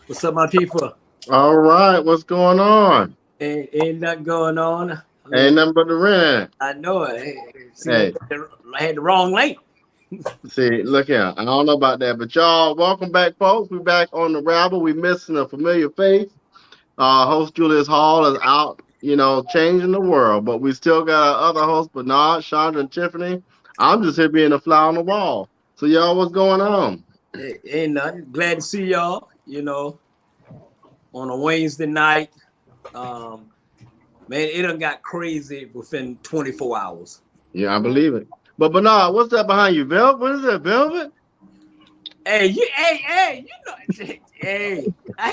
What's up, my people? All right, what's going on? Ain't nothing going on. Ain't nothing but the rent. I know it. Hey. I had the wrong link. See, look here. I don't know about that, but y'all, welcome back, folks. We're back on the Rabble. We missing a familiar face. Host Julius Hall is out, changing the world, but we still got our other hosts, Bernard, Chandra, and Tiffany. I'm just here being a fly on the wall. So, y'all, what's going on? Ain't nothing. Glad to see y'all, on a Wednesday night. Man, it done got crazy within 24 hours. Yeah, I believe it. But Bernard, what's that behind you? Velvet? What is that, Velvet? Hey, I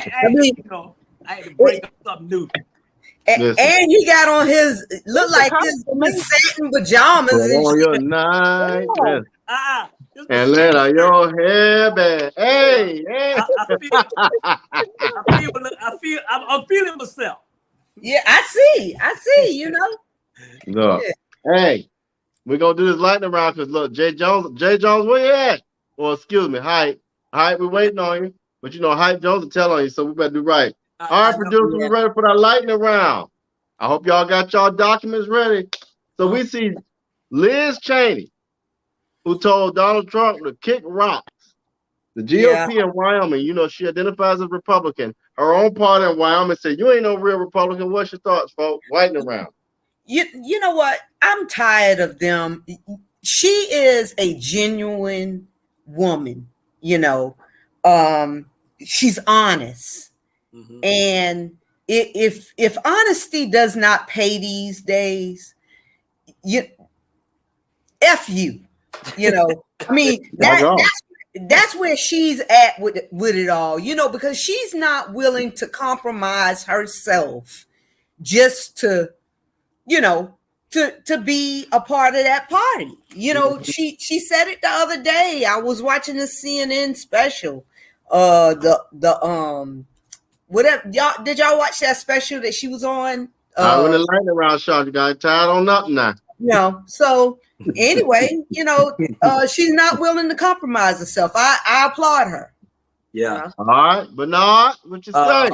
had to break up something new. And he got on his look like his satin pajamas. On your night dress. And let out your hair back. Hey. I'm feeling myself. Yeah, I see. Look, hey, we're gonna do this lightning round because look, Jay Jones, where you at? Well, excuse me, Hype, we're waiting on you. But Hype Jones will tell on you, so we better do right. All right, producer, we ready for that lightning round. I hope y'all got y'all documents ready. So we see Liz Cheney, who told Donald Trump to kick rocks. The GOP in Wyoming, she identifies as Republican. Her own party in Wyoming said, you ain't no real Republican. What's your thoughts, folks? Lightning round. You know what? I'm tired of them. She is a genuine woman, she's honest. Mm-hmm. And if honesty does not pay these days, F you. You know, I mean, that's where she's at with it all, you know, because she's not willing to compromise herself just to, you know, to be a part of that party. You know, she said it the other day. I was watching the CNN special. Whatever, y'all, did y'all watch that special that she was on? When the lightning round shot, you got tied on nothing now. You know, so anyway, you know, she's not willing to compromise herself. I applaud her. Yeah. You know? All right, Bernard, what you say?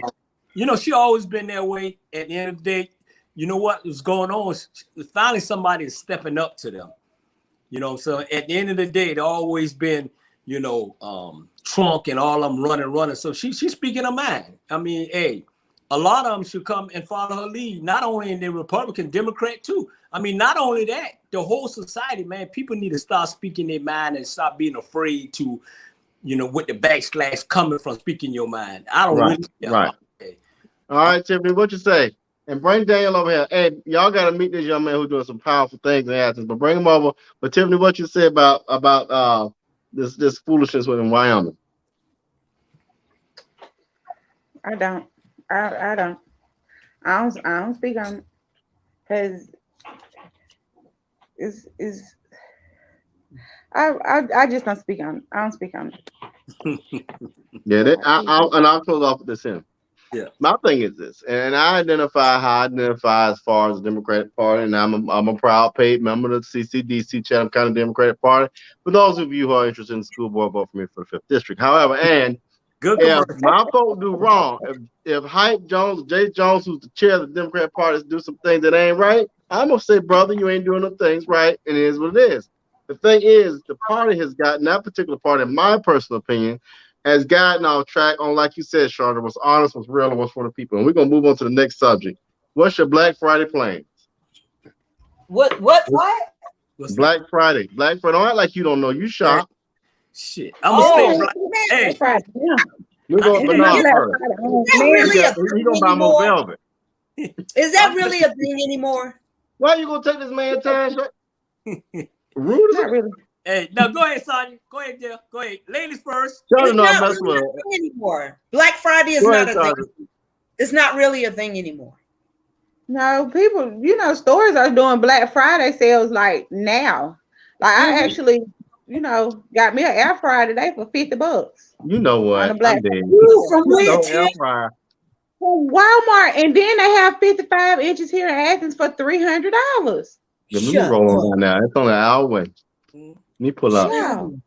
You know, she always been that way. At the end of the day, you know what was going on? Finally, somebody is stepping up to them. You know, so at the end of the day, they always been, you know, Trump and all of them running. So she's speaking her mind. I mean, hey, a lot of them should come and follow her lead, not only in the Republican, Democrat too. I mean, not only that, the whole society, man, people need to start speaking their mind and stop being afraid to, you know, with the backslash coming from speaking your mind. I don't really care. Right. Okay. All right, Tiffany, what you say? And bring Daniel over here. Hey, y'all got to meet this young man who's doing some powerful things in Athens, but bring him over. But Tiffany, what you say about this foolishness within Wyoming? I don't speak on it because I just don't speak on it. I don't speak on it. Yeah, I'll close off with this here. Yeah. My thing is this, and I identify how I identify as far as the Democratic Party, and I'm a proud paid member of the CCDC Chatham County Democratic Party. For those of you who are interested in the school board, vote for me for the 5th district. However, and if my folks do wrong, if Hype Jones, Jay Jones, who's the chair of the Democratic Party, do some things that ain't right, I'm gonna say, brother, you ain't doing them things right, and it is what it is. The thing is, the party has gotten, that particular party, in my personal opinion, has gotten off track on, like you said, Chandra, what's honest, what's real, and what's for the people. And we're gonna move on to the next subject. What's your Black Friday plans? What? Black Friday. Don't act like you don't know. You shop. Shit. I'm gonna stay. Hey, we're going Bernard first. He's gonna buy more velvet. Is that really a thing anymore? Why are you gonna take this man time? Rude. Not really. Hey, now go ahead, Sonya. Go ahead, Jill. Go ahead. Ladies first. It's not really a thing anymore. Black Friday is not a thing. It's not really a thing anymore. No, people, you know, stores are doing Black Friday sales like now. Like I actually, you know, got me an air fryer today for $50. You know what? I'm dead. From air fryer. From Walmart, and then they have 55 inches here in Athens for $300. Let me roll on now. It's only an hour away. Let me pull up. No.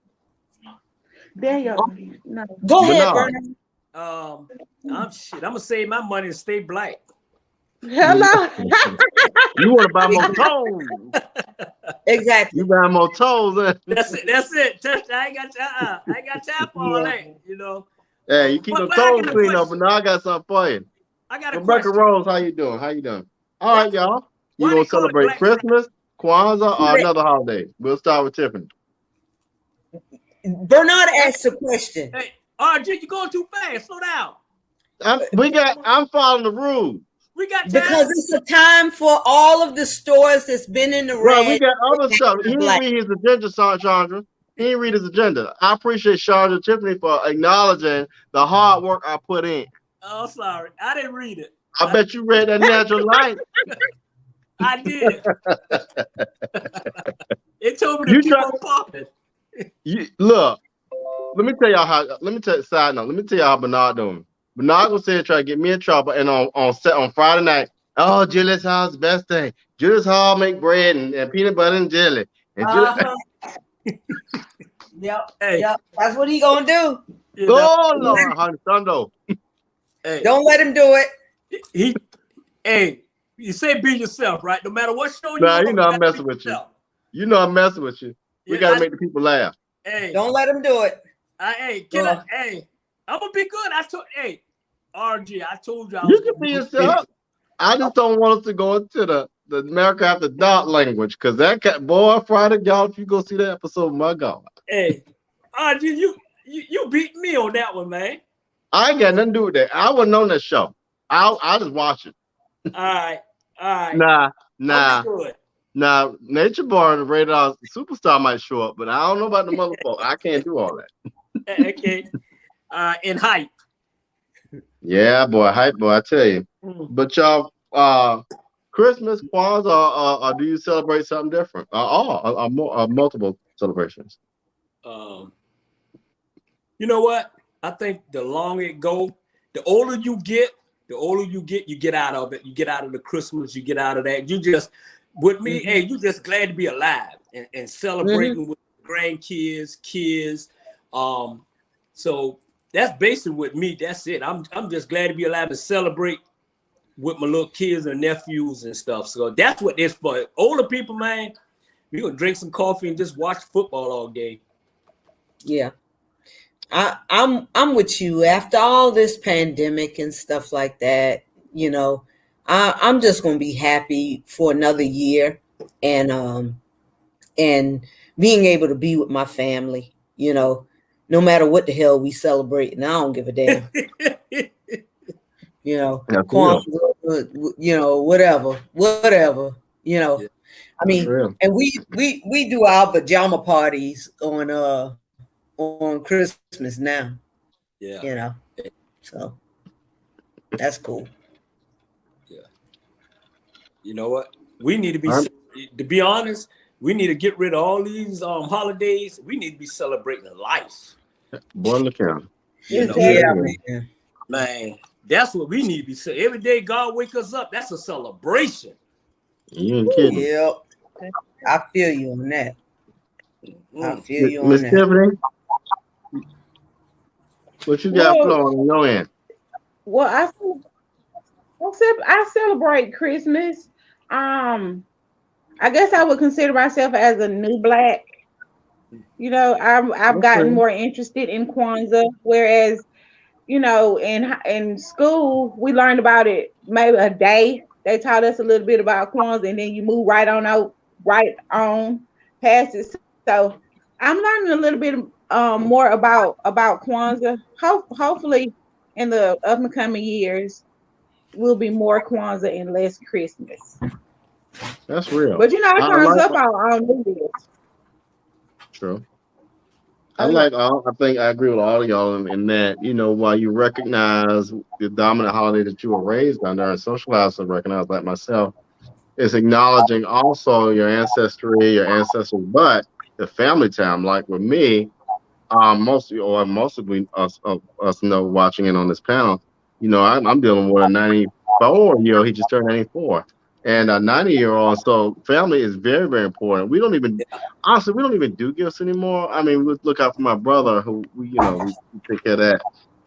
There you go. No. Go ahead, Bernard. I'm gonna save my money and stay black. Hello. You want to buy more toes? Exactly. You buy more toes? That's it. I ain't got time for all that. You know. Hey, you keep the toes clean up, but now I got something for you. I got a Rebecca question. Rose, how you doing? All right, y'all. You gonna celebrate Christmas, Kwanzaa, or another holiday? We'll start with Tiffany. Bernard asked a question. Hey, RJ, you're going too fast. Slow down. I'm following the rules. We got time. Because it's a time for all of the stores that's been in the red. Well, we got other stuff. He didn't read his agenda, Chandra. He didn't read his agenda. I appreciate Chandra Tiffany for acknowledging the hard work I put in. Oh, sorry. I didn't read it. I bet you read that Natural Light. I did. It told me to keep on popping. Look, let me tell y'all side note. Let me tell y'all how Bernard doing. Bernard was saying try to get me in trouble, and on Friday night, oh, Julius Hall's the best thing. Julius Hall make bread and peanut butter and jelly. And Yep. That's what he gonna do. Oh Lord, honey, Thundo. Hey, don't let him do it. Hey, you say be yourself, right? No matter what show you know I'm messing with you. You know I'm messing with you. We gotta make the people laugh. Hey, don't let him do it. I'm gonna be good. RG, I told you. You can be yourself. I just don't want us to go into the America After Dark language, because that boy Friday, y'all, if you go see that episode, my God. Hey, RG, you beat me on that one, man. I ain't got nothing to do with that. I wasn't on that show. I'll just watch it. All right. Nah. Good. Now, Nature Boy and the Radar Superstar might show up, but I don't know about the motherfucker. I can't do all that. Okay. And hype. Yeah, boy, hype boy, I tell you. But y'all, Christmas, Kwanzaa, or do you celebrate something different? Multiple celebrations. You know what? I think the longer it go, the older you get, you get out of it. You get out of the Christmas, you get out of that. You just, with me, hey, you just glad to be alive and celebrating with grandkids, kids. So that's basically with me. That's it. I'm just glad to be alive and celebrate with my little kids and nephews and stuff. So that's what it's for. Older people, man, we gonna drink some coffee and just watch football all day. Yeah. I'm with you. After all this pandemic and stuff like that, you know, I'm just gonna be happy for another year and being able to be with my family, you know, no matter what the hell we celebrate, and I don't give a damn. You know, Kwanzaa, you know, whatever, you know. Yeah. I mean, and we do our pajama parties on Christmas now. Yeah. You know. So that's cool. Yeah. You know what? We need to be honest, we need to get rid of all these holidays. We need to be celebrating life. Boy, look at him. You know, yeah, man. That's what we need to be saying. Every day God wake us up, that's a celebration. You ain't kidding. Yep. I feel you on that. I feel you on Miss that. Tiffany, what you got flowing on your end? Well, I celebrate Christmas. I guess I would consider myself as a new black. You know, I've gotten more interested in Kwanzaa, whereas, you know, in school we learned about it maybe a day. They taught us a little bit about Kwanzaa, and then you move right on past it. So I'm learning a little bit more about Kwanzaa. Hopefully, in the upcoming years, will be more Kwanzaa and less Christmas. That's real. But you know, it turns up on New Year's. True. I think I agree with all of y'all in that, you know, while you recognize the dominant holiday that you were raised under and socialized to recognize, like myself, it's acknowledging also your ancestry, your ancestors, but the family time. Like with me, most of us know watching in on this panel, you know, I'm dealing with a 94-year-old. He just turned 94. And a 90-year-old. So family is very, very important. We don't even do gifts anymore. I mean, we look out for my brother who we take care of that.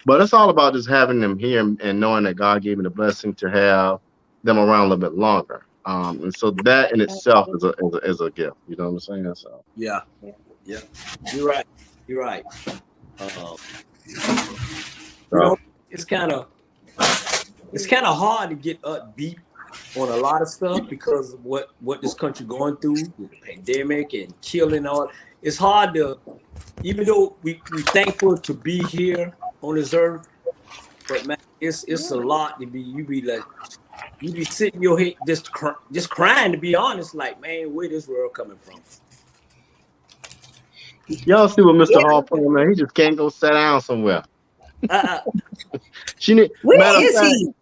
But it's all about just having them here and knowing that God gave me the blessing to have them around a little bit longer. And so that in itself is a gift. You know what I'm saying? So yeah. You're right. You know, it's kind of hard to get upbeat on a lot of stuff because of what this country going through with the pandemic and killing all. It's hard to, even though we're thankful to be here on this earth, but man, it's a lot to be. You be sitting your head just crying, to be honest. Like, man, where this world coming from? Y'all see what Mr. Hall put on there? He just can't go sit down somewhere. Where is he?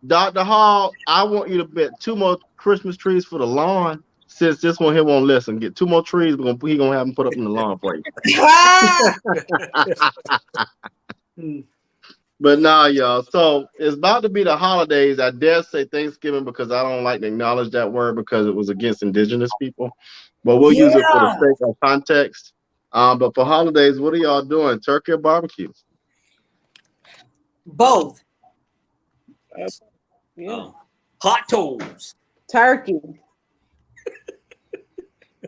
Dr. Hall, I want you to bet 2 more Christmas trees for the lawn. Since this one here won't listen, get 2 more trees. He gonna have them put up in the lawn for you. But nah, y'all. So it's about to be the holidays. I dare say Thanksgiving because I don't like to acknowledge that word because it was against indigenous people. But we'll use it for the sake of context. But for holidays, what are y'all doing? Turkey or barbecue? Both. Hot toes. Turkey.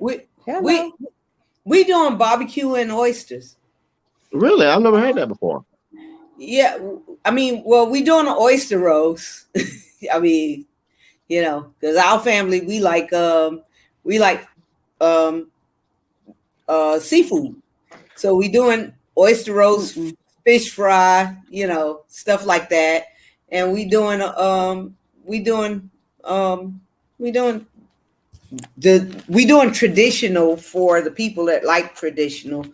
We doing barbecue and oysters. Really? I've never heard that before. Yeah, I mean, well, we doing an oyster roast. I mean, you know, because our family we like seafood, so we doing oyster roast, fish fry, you know, stuff like that, and we doing traditional for the people that like traditional,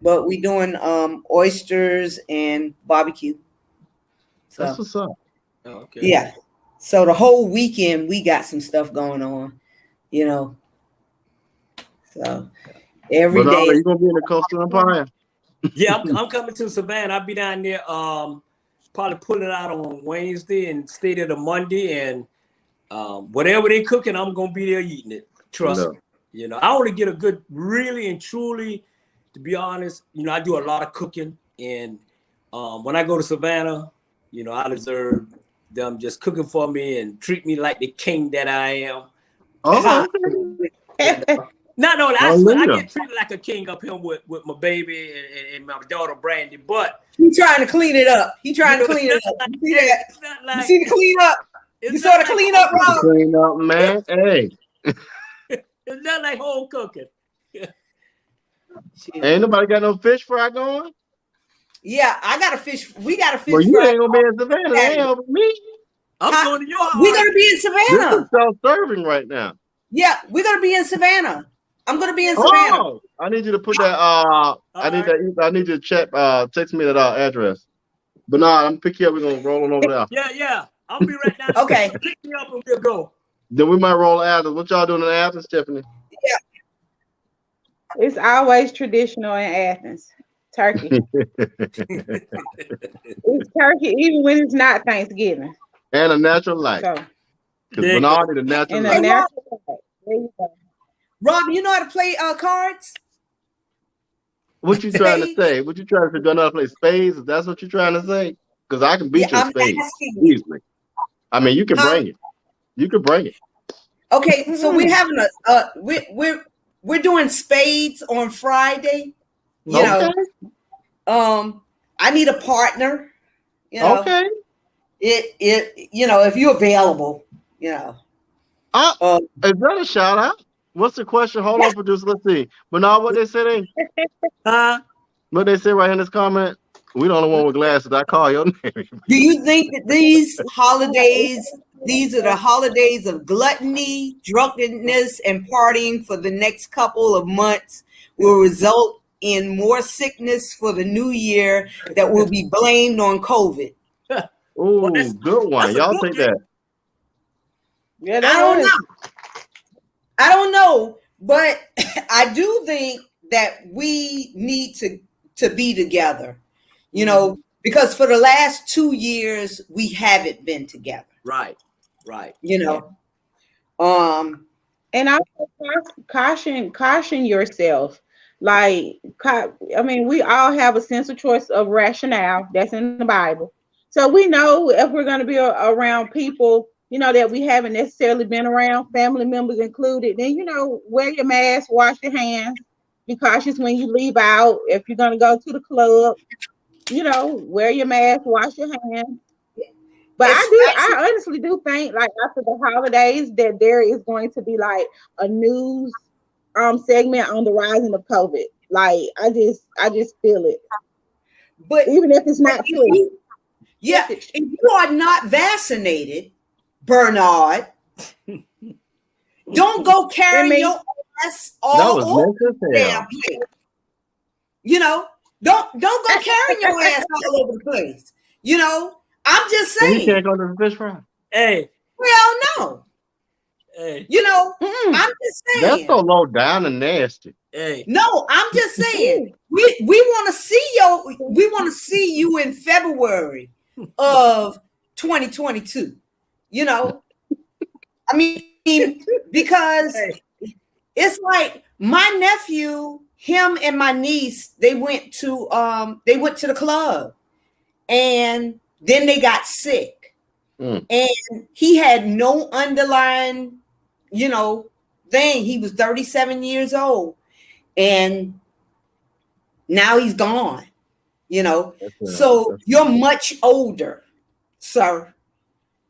but we doing oysters and barbecue. So that's what's up. Oh, okay. Yeah. So the whole weekend we got some stuff going on, you know. So every But day. you gonna be in the Coastal Empire? Yeah, I'm coming to Savannah. I'll be down there. Probably pull it out on Wednesday and stay there the Monday, and whatever they cooking, I'm gonna be there eating it. Trust me. You know, I want to get a good, really and truly, to be honest. You know, I do a lot of cooking, and when I go to Savannah, you know, I deserve them just cooking for me and treat me like the king that I am. Oh, Not only I get treated like a king up here with my baby and my daughter Brandy, but he's trying to clean it up. He's trying to clean it up. You see that? You see the clean up? You saw the clean up, Rob? Clean up, man. Hey. It's not like home cooking. Ain't nobody got no fish fry going? Yeah, I got a fish. We got a fish fry. Well, you fry. ain't gonna be in Savannah. They ain't helping me. I'm going to your house. We're gonna be in Savannah. This is self-serving right now. Yeah, we're gonna be in Savannah. I'm gonna be in Savannah. Oh, I need you to put that. I need you to check. Text me that address. But nah, I'm pick you up. We're gonna roll on over there. Yeah. I'll be right down. Okay. Pick me up and we'll go. Then we might roll after. What y'all doing in Athens, Tiffany? Yeah. It's always traditional in Athens. Turkey. It's turkey even when it's not Thanksgiving. And a natural light. So, Because Bernard need a natural light. Natural light. There you go. Rob, you know how to play cards? What you trying to say? What you trying to say? Do I know how to play spades? If that's what you're trying to say? Because I can beat you in spades easily. I mean, you can bring it. You can bring it. Okay, so we're having we're doing spades on Friday. You know, I need a partner. You know, okay. It you know, if you're available, you know. Is that a shout out? What's the question? Hold on, producer. Let's see. But now what they say? What they say right in this comment? We the only one with glasses. I call your name. Do you think that these holidays, these are the holidays of gluttony, drunkenness, and partying for the next couple of months will result in more sickness for the new year that will be blamed on COVID? Oh, good one. Y'all take that. Yeah, I don't know, but I do think that we need to be together, you know, because for the last 2 years we haven't been together. Right. You know. And also caution yourself. Like, I mean, we all have a sense of choice of rationale that's in the Bible. So we know if we're going to be around people, you know, that we haven't necessarily been around, family members included, then, you know, wear your mask, wash your hands, be cautious when you leave out. If you're going to go to the club, you know, wear your mask, wash your hands. But I honestly do think, like, after the holidays that there is going to be like a news segment on the rising of COVID. Like, I just feel it. But even if it's not true. Yeah, if you are not vaccinated, Bernard, don't go carrying your ass all over the damn place. You know, don't go carrying your ass all over the place. You know, I'm just saying. You can't go to the fish fry. Hey. Well, no. Hey. You know, I'm just saying. That's so low down and nasty. Hey. No, I'm just saying. We want to see you in February of 2022. You know, I mean, because it's like my nephew, him and my niece, they went to the club and then they got sick. And he had no underlying, you know, thing. He was 37 years old and now he's gone, you know. So you're much older, sir.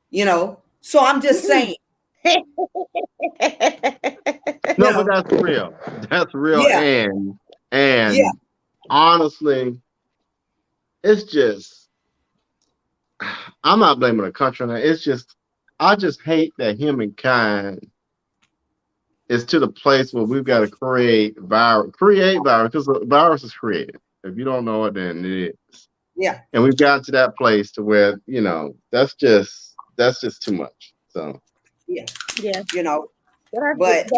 You know, so I'm just saying. No, but that's real. That's real. Yeah. And honestly, it's just I'm not blaming the country on that. It's just, I just hate that humankind is to the place where we've got to create virus, because the virus is created. If you don't know it, then it is. Yeah. And we've gotten to that place to where, that's just too much. So yeah, Yeah. But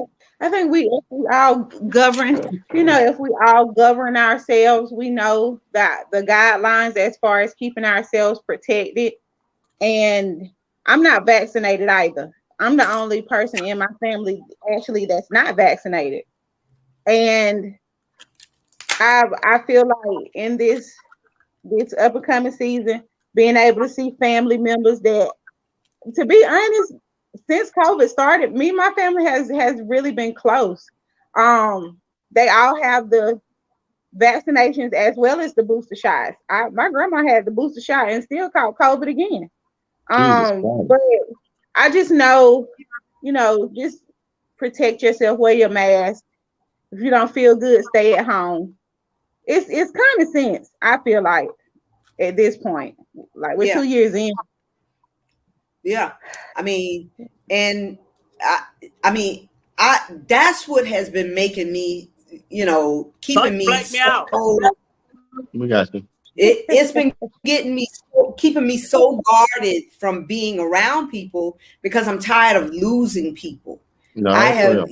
I think if we all govern, if we all govern ourselves, we know that the guidelines as far as keeping ourselves protected. And I'm not vaccinated either. I'm the only person in my family actually that's not vaccinated. And I feel like in this upcoming season, being able to see family members that, to be honest, since COVID started, me and my family has really been close. They all have the vaccinations as well as the booster shots. My grandma had the booster shot and still caught COVID again. But I just know, just protect yourself, wear your mask. If you don't feel good, stay at home. It's common sense, I feel like, at this point. Like we're 2 years in. Yeah. I mean, and I that's what has been making me, keeping me so, we got you. It's been keeping me so guarded from being around people because I'm tired of losing people. No, I have,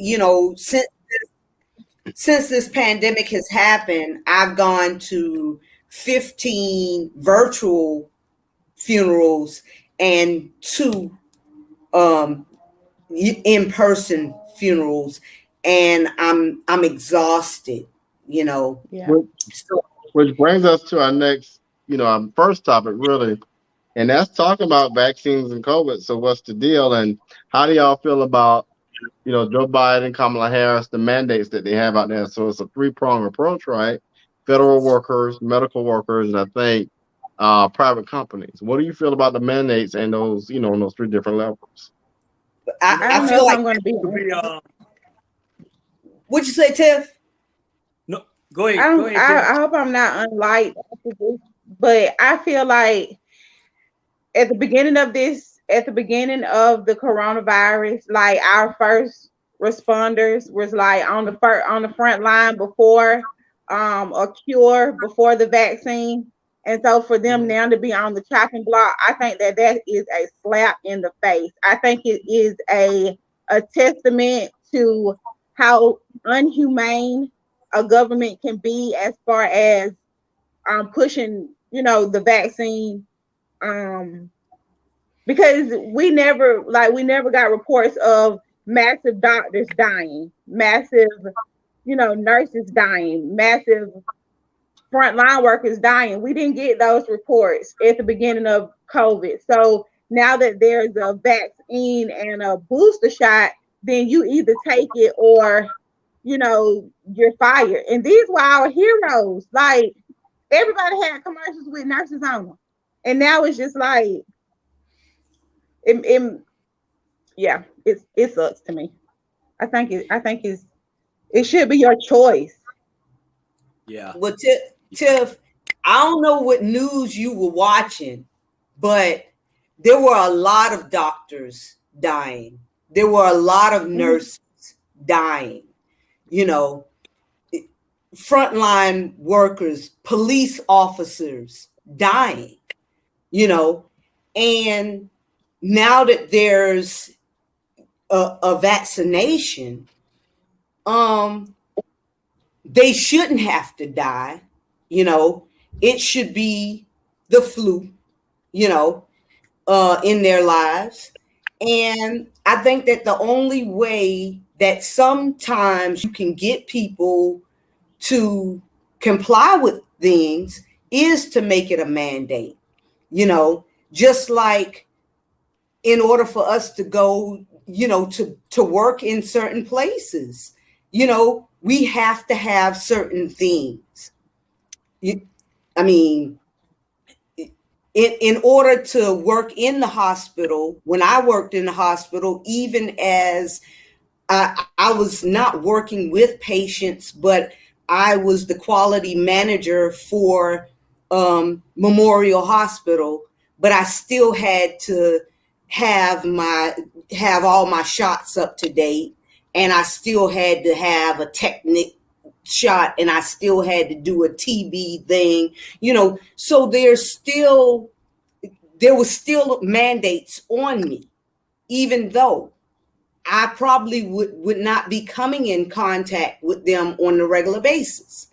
since this pandemic has happened, I've gone to 15 virtual funerals and 2 in-person funerals, and I'm exhausted, Yeah. Which brings us to our next, our first topic, really, and that's talking about vaccines and COVID. So what's the deal, and how do y'all feel about, Joe Biden, Kamala Harris, the mandates that they have out there? So it's a 3-pronged approach, right? Federal workers, medical workers, and I think private companies. What do you feel about the mandates and those, on those 3 different levels? I feel like I'm going to be. What'd you say, Tiff? No, go ahead. I hope I'm not unlike, but I feel like at the beginning of the coronavirus, like our first responders was like on the front line before a cure, before the vaccine. And so for them now to be on the chopping block, I think that is a slap in the face. I think it is a testament to how unhumane a government can be as far as pushing, the vaccine. Because we never got reports of massive doctors dying, massive, nurses dying, massive frontline workers dying. We didn't get those reports at the beginning of COVID. So now that there's a vaccine and a booster shot, then you either take it or, you're fired. And these were our heroes. Like, everybody had commercials with nurses on them. And now it's just like, it sucks to me. I think it should be your choice. Yeah. Well, Tiff, I don't know what news you were watching, but there were a lot of doctors dying. There were a lot of nurses dying. Frontline workers, police officers dying. And now that there's a vaccination, they shouldn't have to die. It should be the flu, in their lives. And I think that the only way that sometimes you can get people to comply with things is to make it a mandate, just like in order for us to go, to work in certain places, we have to have certain things. I mean, in order to work in the hospital, when I worked in the hospital, even as I was not working with patients, but I was the quality manager for Memorial Hospital. but I still had to have all my shots up to date, and I still had to have a technic shot, and I still had to do a TB thing, so there was still mandates on me, even though I probably would not be coming in contact with them on a regular basis,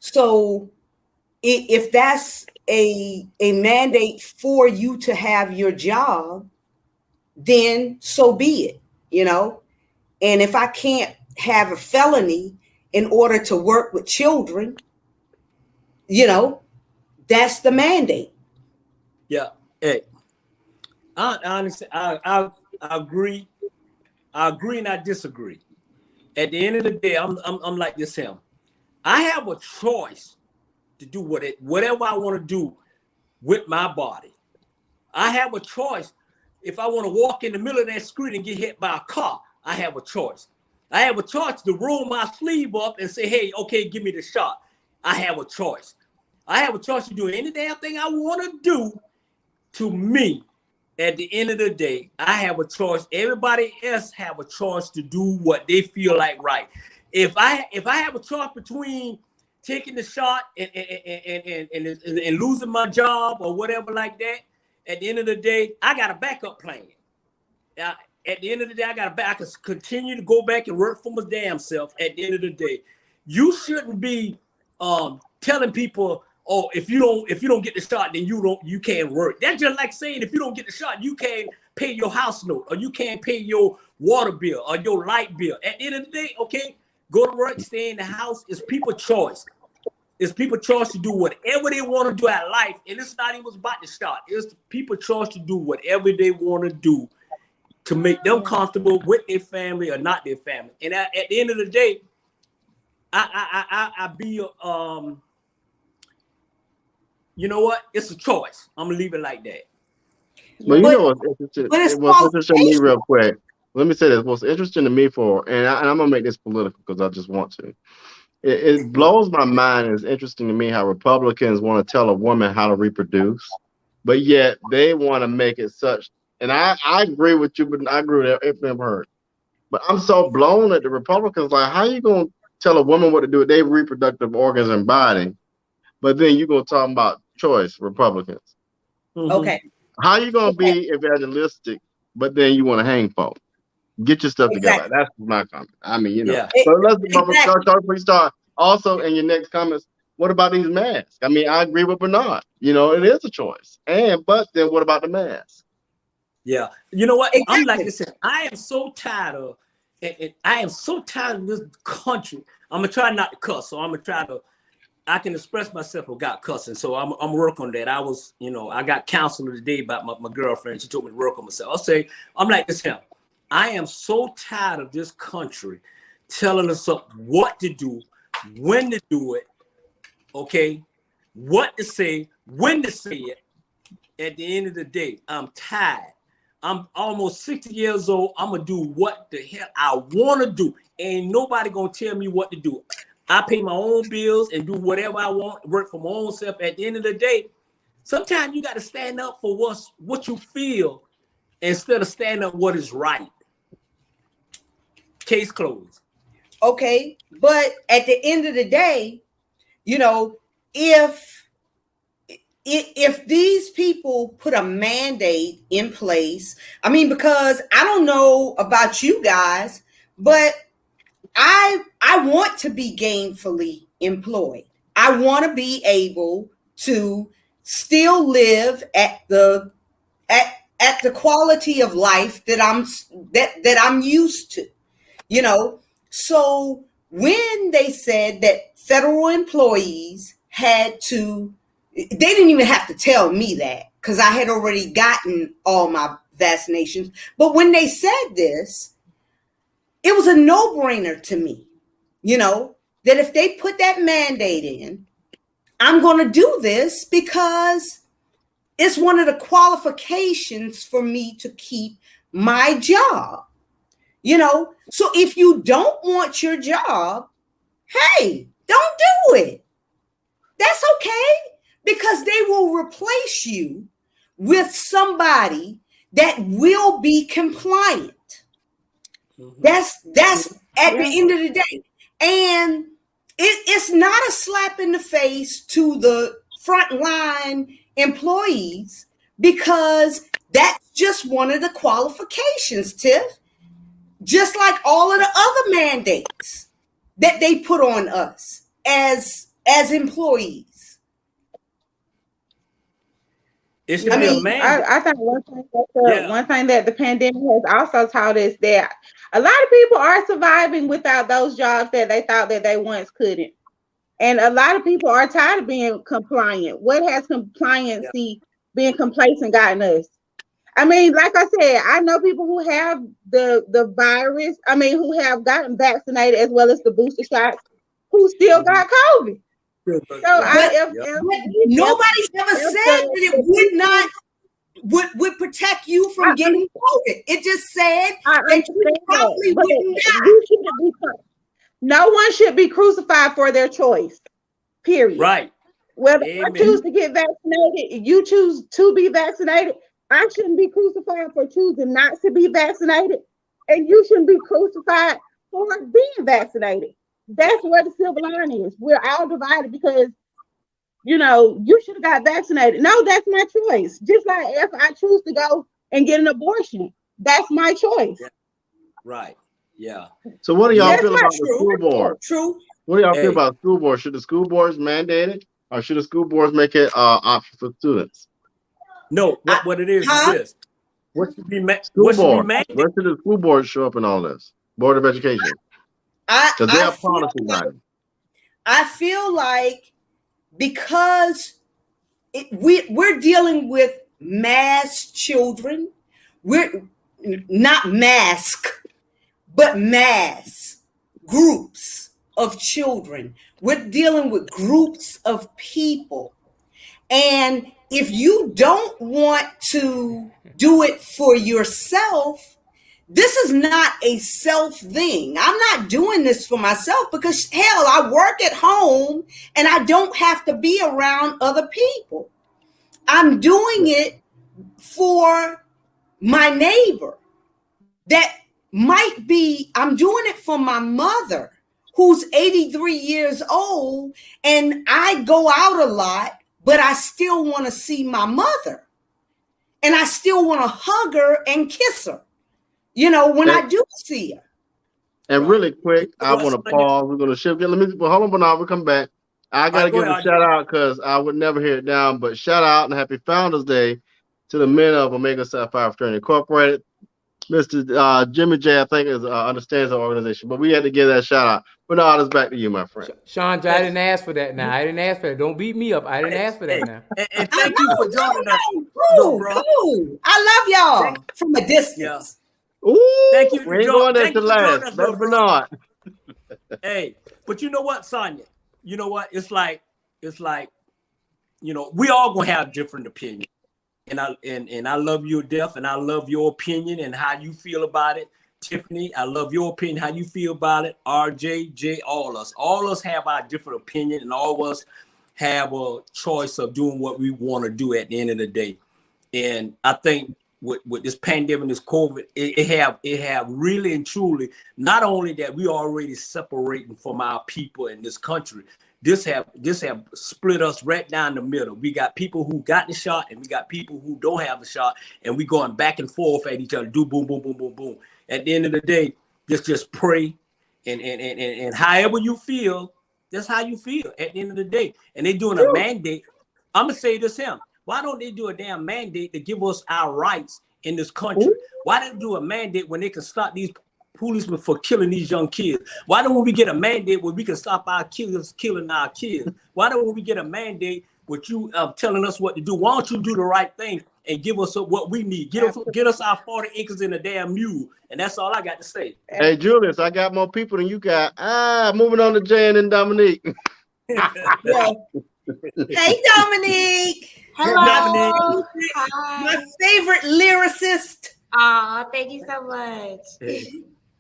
So if that's a mandate for you to have your job, then so be it, And if I can't have a felony in order to work with children, that's the mandate. Yeah. Hey, I honestly, I agree. I agree and I disagree. At the end of the day, I'm like this him. I have a choice to do whatever I want to do with my body. I have a choice. If I want to walk in the middle of that street and get hit by a car, I have a choice. I have a choice to roll my sleeve up and say, hey, okay, give me the shot. I have a choice. I have a choice to do any damn thing I want to do. To me, at the end of the day, I have a choice. Everybody else have a choice to do what they feel like right. If I have a choice between taking the shot and losing my job or whatever like that, at the end of the day, I got a backup plan. At the end of the day, I can continue to go back and work for my damn self. At the end of the day, you shouldn't be telling people, oh, if you don't get the shot, then you can't work. That's just like saying if you don't get the shot, you can't pay your house note, or you can't pay your water bill or your light bill. At the end of the day, okay, go to work, stay in the house. It's people's choice. It's people's choice to do whatever they want to do at life. And it's not even about the shot. It's people's choice to do whatever they want to do to make them comfortable with their family or not their family. And at the end of the day, I be you know what? It's a choice. I'm gonna leave it like that. Well, you know what's interesting? What's interesting to me, real quick. Let me say this. What's interesting to me and I'm gonna make this political because I just want to. It blows my mind. It's interesting to me how Republicans want to tell a woman how to reproduce, but yet they want to make it such. And I agree with you, but I agree with everything I've heard. But I'm so blown at the Republicans. Like, how you gonna tell a woman what to do with their reproductive organs and body, but then you're gonna talk about choice, Republicans? Mm-hmm. Okay. How you gonna be evangelistic, but then you want to hang folk? Get your stuff together. That's my comment. I mean, Yeah. So let's start. Also, in your next comments, what about these masks? I mean, I agree with Bernard. It is a choice. But then what about the masks? Yeah. You know what? Exactly. I'm like this. I am so tired of this country. I'm gonna try not to cuss, so I'm gonna try to. I can express myself without cussing, so I'm working on that. I got counseling today about my girlfriend. She told me to work on myself. I'm like this him. I am so tired of this country telling us what to do, when to do it, okay, what to say, when to say it. At the end of the day, I'm tired. I'm almost 60 years old. I'm going to do what the hell I want to do. Ain't nobody going to tell me what to do. I pay my own bills and do whatever I want, work for my own self. At the end of the day, sometimes you got to stand up for what you feel instead of standing up what is right. Case closed. Okay, but at the end of the day, if these people put a mandate in place, I mean, because I don't know about you guys, but I want to be gainfully employed. I want to be able to still live at the quality of life that I'm used to. So when they said that federal employees they didn't even have to tell me that because I had already gotten all my vaccinations. But when they said this, it was a no-brainer to me, that if they put that mandate in, I'm going to do this because it's one of the qualifications for me to keep my job. So if you don't want your job, hey, don't do it. That's okay. because they will replace you with somebody that will be compliant. That's at the end of the day. And it's not a slap in the face to the frontline employees, because that's just one of the qualifications, Tiff. Just like all of the other mandates that they put on us as employees. It should be a mandate. I think one thing that the pandemic has also taught us that a lot of people are surviving without those jobs that they thought that they once couldn't. And a lot of people are tired of being compliant. What has compliancy, being complacent, gotten us? I mean, like I said, I know people who have the virus, who have gotten vaccinated as well as the booster shots, who still got COVID. So nobody's ever said that it would protect you from getting COVID. It just said that you probably wouldn't die. No one should be crucified for their choice. Period. Right. Whether I choose to get vaccinated, you choose to be vaccinated, I shouldn't be crucified for choosing not to be vaccinated, and you shouldn't be crucified for being vaccinated. That's where the silver line is. We're all divided because, you should have got vaccinated. No, that's my choice. Just like if I choose to go and get an abortion, that's my choice. Yeah. Right. Yeah. So what do y'all feel about the school board? True. What do y'all feel about school board? Should the school boards mandate it, or should the school boards make it option for students? No, what it is this. What should be mandated? Where should the school board show up in all this? Board of Education. Because they have policy writing. I feel like because we're dealing with mass children, we're not mask, but mass groups of children. We're dealing with groups of people. And if you don't want to do it for yourself, this is not a self thing. I'm not doing this for myself because, hell, I work at home and I don't have to be around other people. I'm doing it for my neighbor that might be, I'm doing it for my mother who's 83 years old, and I go out a lot, but I still want to see my mother and I still want to hug her and kiss her. When I do see her. And really quick, I want to pause. We're going to shift. Hold on, Bernard. We'll come back. I got to give a shout out because I would never hear it down. But shout out and happy Founders Day to the men of Omega Sapphire Fraternity Incorporated. Mr. Jimmy J, I think, understands the organization. But we had to give that shout out. Bernard, it's back to you, my friend. Sean, I didn't ask for that now. I didn't ask for that. Don't beat me up. I didn't ask for that now. And thank you for joining us. Cool. I love y'all from a distance. Yeah. Ooh, thank you. We ain't going there to last. That's Bernard. Hey, but you know what, Sonia? You know what? It's like, we all gonna have different opinions. And I love your death, and I love your opinion and how you feel about it. Tiffany, I love your opinion, how you feel about it. RJ, J, all of us have our different opinion, and all of us have a choice of doing what we want to do at the end of the day. And I think with this pandemic, this COVID, it have really and truly, not only that we already separating from our people in this country, this have split us right down the middle. We got people who got the shot and we got people who don't have the shot, and we going back and forth at each other, do boom, boom, boom, boom, boom. At the end of the day, just pray and however you feel, that's how you feel at the end of the day. And they doing a mandate. I'm gonna say this here. Why don't they do a damn mandate to give us our rights in this country? Why don't they do a mandate when they can stop these policemen for killing these young kids? Why don't we get a mandate where we can stop our killers killing our kids? Why don't we get a mandate with you telling us what to do? Why don't you do the right thing and give us what we need? Get us our 40 acres in a damn mule. And that's all I got to say. Hey, Julius, I got more people than you got. Moving on to Jan and Dominique. Hey, Dominique. Hello. My favorite lyricist. Oh, thank you so much.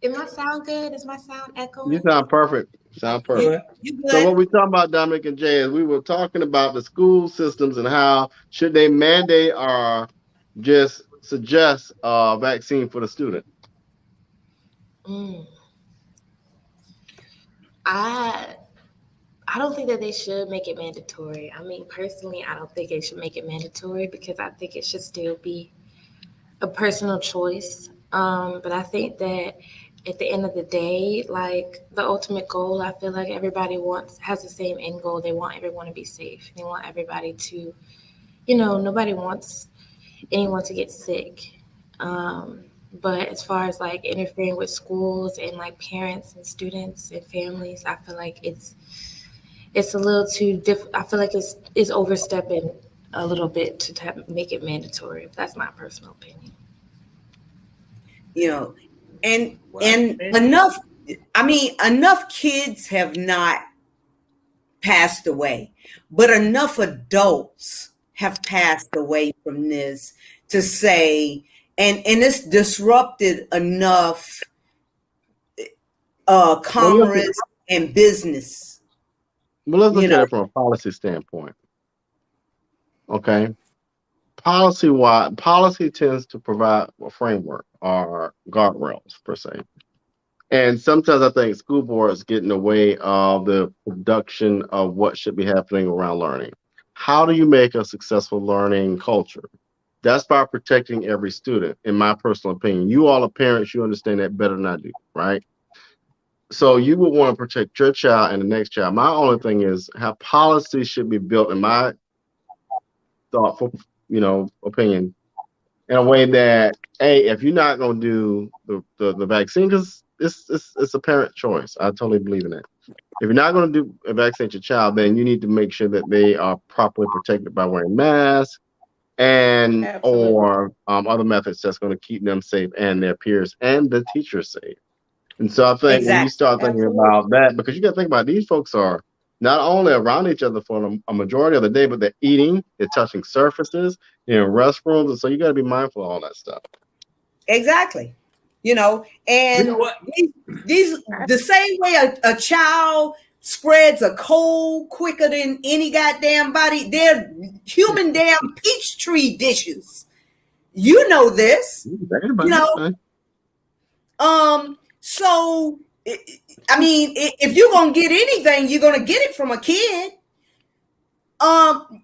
Am I sound good? Is my sound echoing? You sound perfect. Sound perfect. You So good? what we talking about, Dominic and Jay, is we were talking about the school systems and how should they mandate or just suggest a vaccine for the student? I don't think that they should make it mandatory. I mean, personally, I don't think they should make it mandatory because I think it should still be a personal choice. But I think that at the end of the day, like the ultimate goal, I feel like everybody has the same end goal. They want everyone to be safe. They want everybody to, nobody wants anyone to get sick. But as far as like interfering with schools and like parents and students and families, I feel like it's a little too I feel like it's overstepping a little bit to make it mandatory. That's my personal opinion. And enough kids have not passed away, but enough adults have passed away from this to say, and it's disrupted enough commerce and business. Well, let's look at it from a policy standpoint. Okay. Policy tends to provide a framework or guardrails per se. And sometimes I think school boards get in the way of the production of what should be happening around learning. How do you make a successful learning culture? That's by protecting every student, in my personal opinion. You all are parents, you understand that better than I do, right? So you would want to protect your child and the next child. My only thing is how policy should be built, in my thoughtful, opinion, in a way that, if you're not going to do the vaccine, because it's a parent choice. I totally believe in that. If you're not going to do a vaccinate your child, then you need to make sure that they are properly protected by wearing masks and or other methods that's going to keep them safe and their peers and the teachers safe. And so I think when you start thinking about that, because you got to think about these folks are not only around each other for a majority of the day, but they're eating, they're touching surfaces, in restrooms, and so you got to be mindful of all that stuff. Exactly. And these the same way a child spreads a cold quicker than any goddamn body, they're human damn peach tree dishes. You know this. So I mean, if you're gonna get anything, you're gonna get it from a kid.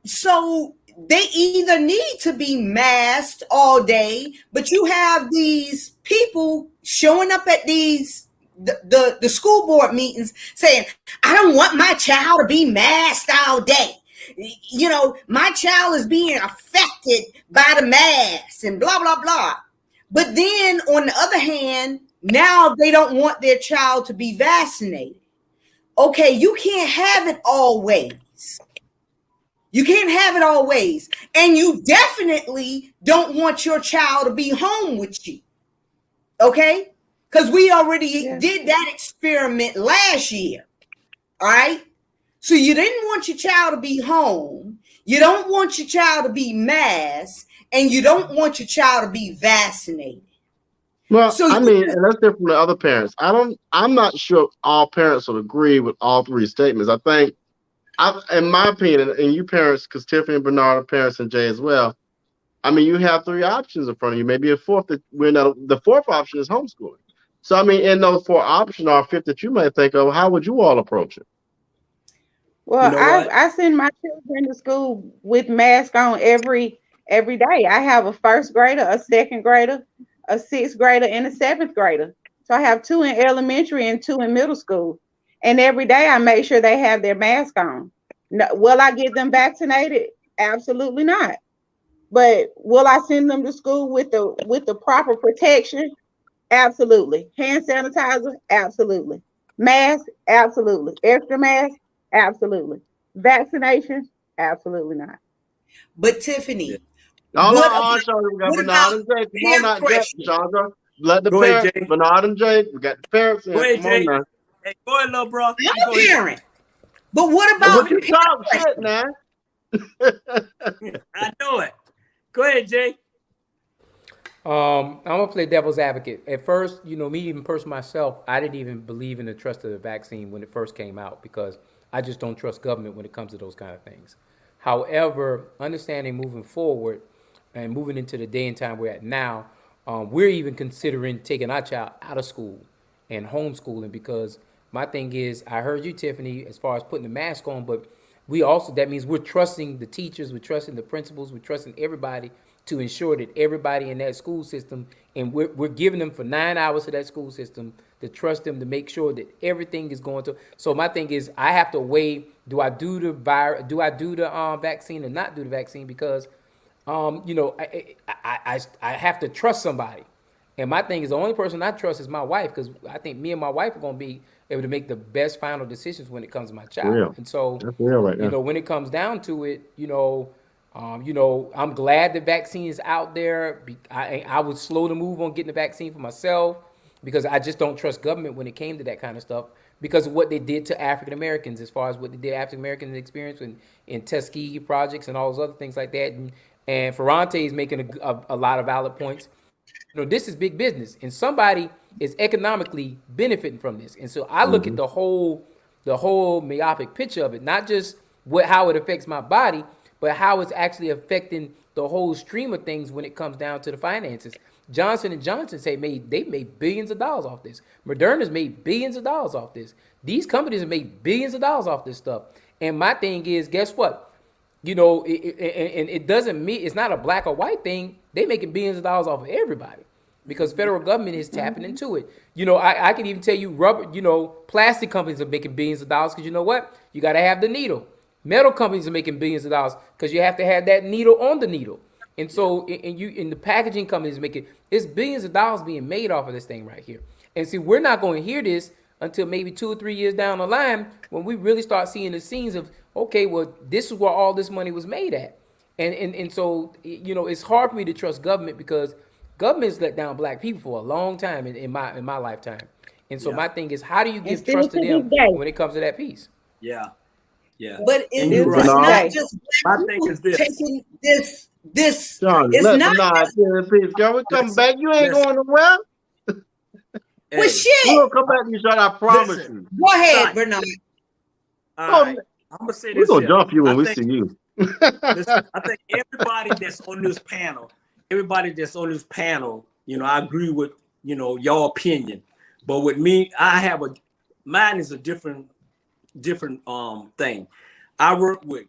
So they either need to be masked all day, but you have these people showing up at these the school board meetings saying, I don't want my child to be masked all day. My child is being affected by the mask and blah, blah, blah. But then on the other hand, now they don't want their child to be vaccinated. Okay, you can't have it always. You can't have it always. And you definitely don't want your child to be home with you. Okay? Because we already did that experiment last year. All right? So you didn't want your child to be home. You don't want your child to be masked. And you don't want your child to be vaccinated. Well, and that's different from the other parents. I'm not sure all parents would agree with all three statements. I think, in my opinion, and you parents, because Tiffany and Bernard are parents and Jay as well, you have three options in front of you, maybe a fourth. The fourth option is homeschooling. So, in those four options or fifth that you might think of, how would you all approach it? Well, I send my children to school with masks on every day. I have a first grader, a second grader, a sixth grader, and a seventh grader. So I have 2 in elementary and 2 in middle school. And every day I make sure they have their mask on. No, will I get them vaccinated? Absolutely not. But will I send them to school with the proper protection? Absolutely. Hand sanitizer? Absolutely. Mask? Absolutely. Extra mask? Absolutely. Vaccination? Absolutely not. But Tiffany, Bernard and Jay. Come on now, Chandra. Let the parents, Bernard and Jay. We got the parents. Go ahead, Jay. Hey, go ahead, little bro. I'm a parent. But what about you talk shit now? I know it. Go ahead, Jay. I'm gonna play devil's advocate. At first, me even personally myself, I didn't even believe in the trust of the vaccine when it first came out because I just don't trust government when it comes to those kind of things. However, understanding moving forward and moving into the day and time we're at now, we're even considering taking our child out of school and homeschooling because my thing is, I heard you, Tiffany, as far as putting the mask on, but that means we're trusting the teachers, we're trusting the principals, we're trusting everybody to ensure that everybody in that school system, and we're giving them for 9 hours to that school system to trust them to make sure that everything is going to. So my thing is, I have to weigh: do I do the vaccine or not do the vaccine? Because, I have to trust somebody, and my thing is the only person I trust is my wife because I think me and my wife are going to be able to make the best final decisions when it comes to my child. Real. And so, That's real right now. when it comes down to it, I'm glad the vaccine is out there. I was slow to move on getting the vaccine for myself because I just don't trust government when it came to that kind of stuff because of what they did to African Americans, as far as what they did African Americans experience in Tuskegee projects and all those other things like that. And Ferrante is making a lot of valid points. This is big business, and somebody is economically benefiting from this. And so I look at the whole myopic picture of it, not just how it affects my body, but how it's actually affecting the whole stream of things when it comes down to the finances. Johnson & Johnson they made billions of dollars off this. Moderna's made billions of dollars off this. These companies have made billions of dollars off this stuff. And my thing is, guess what? It doesn't mean it's not a black or white thing. They're making billions of dollars off of everybody because federal government is tapping into it. I can even tell you plastic companies are making billions of dollars because you know what? You got to have the needle. Metal companies are making billions of dollars because you have to have that needle on the needle. And so in the packaging companies it's billions of dollars being made off of this thing right here. And see, we're not going to hear this until maybe 2 or 3 years down the line when we really start seeing the scenes of, okay, well, this is where all this money was made at. And so, it's hard for me to trust government because government's let down black people for a long time in my lifetime. And so my thing is, how do you give trust to them when it comes to that piece? Yeah. Yeah. But it's right. not just my thing is this. taking this. John, it's let not Bernard please, girl. We come back. You ain't going nowhere. Hey, well, shit. We'll come back to you, Sean. I promise you. Go ahead, Bernard. all right. I'm gonna say We're this. gonna here. jump you when I we think- see you. Listen, I think everybody that's on this panel, I agree with your opinion. But with me, mine is a different thing. I work with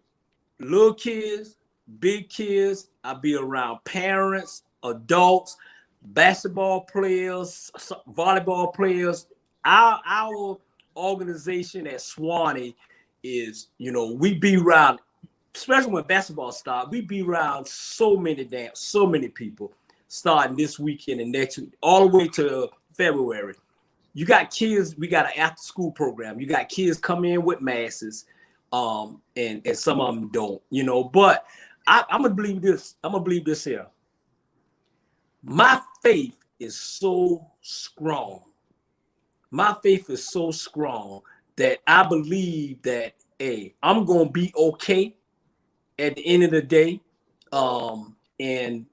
little kids, big kids. I be around parents, adults, basketball players, volleyball players. Our organization at Swanee is, we be around, especially when basketball starts, we be around so many people starting this weekend and next week, all the way to February. You got kids, we got an after school program. You got kids come in with masses, and some of them don't, but I'm gonna believe this. I'm gonna believe this here. My faith is so strong. My faith is so strong that I believe that, hey, I'm gonna be okay at the end of the day. And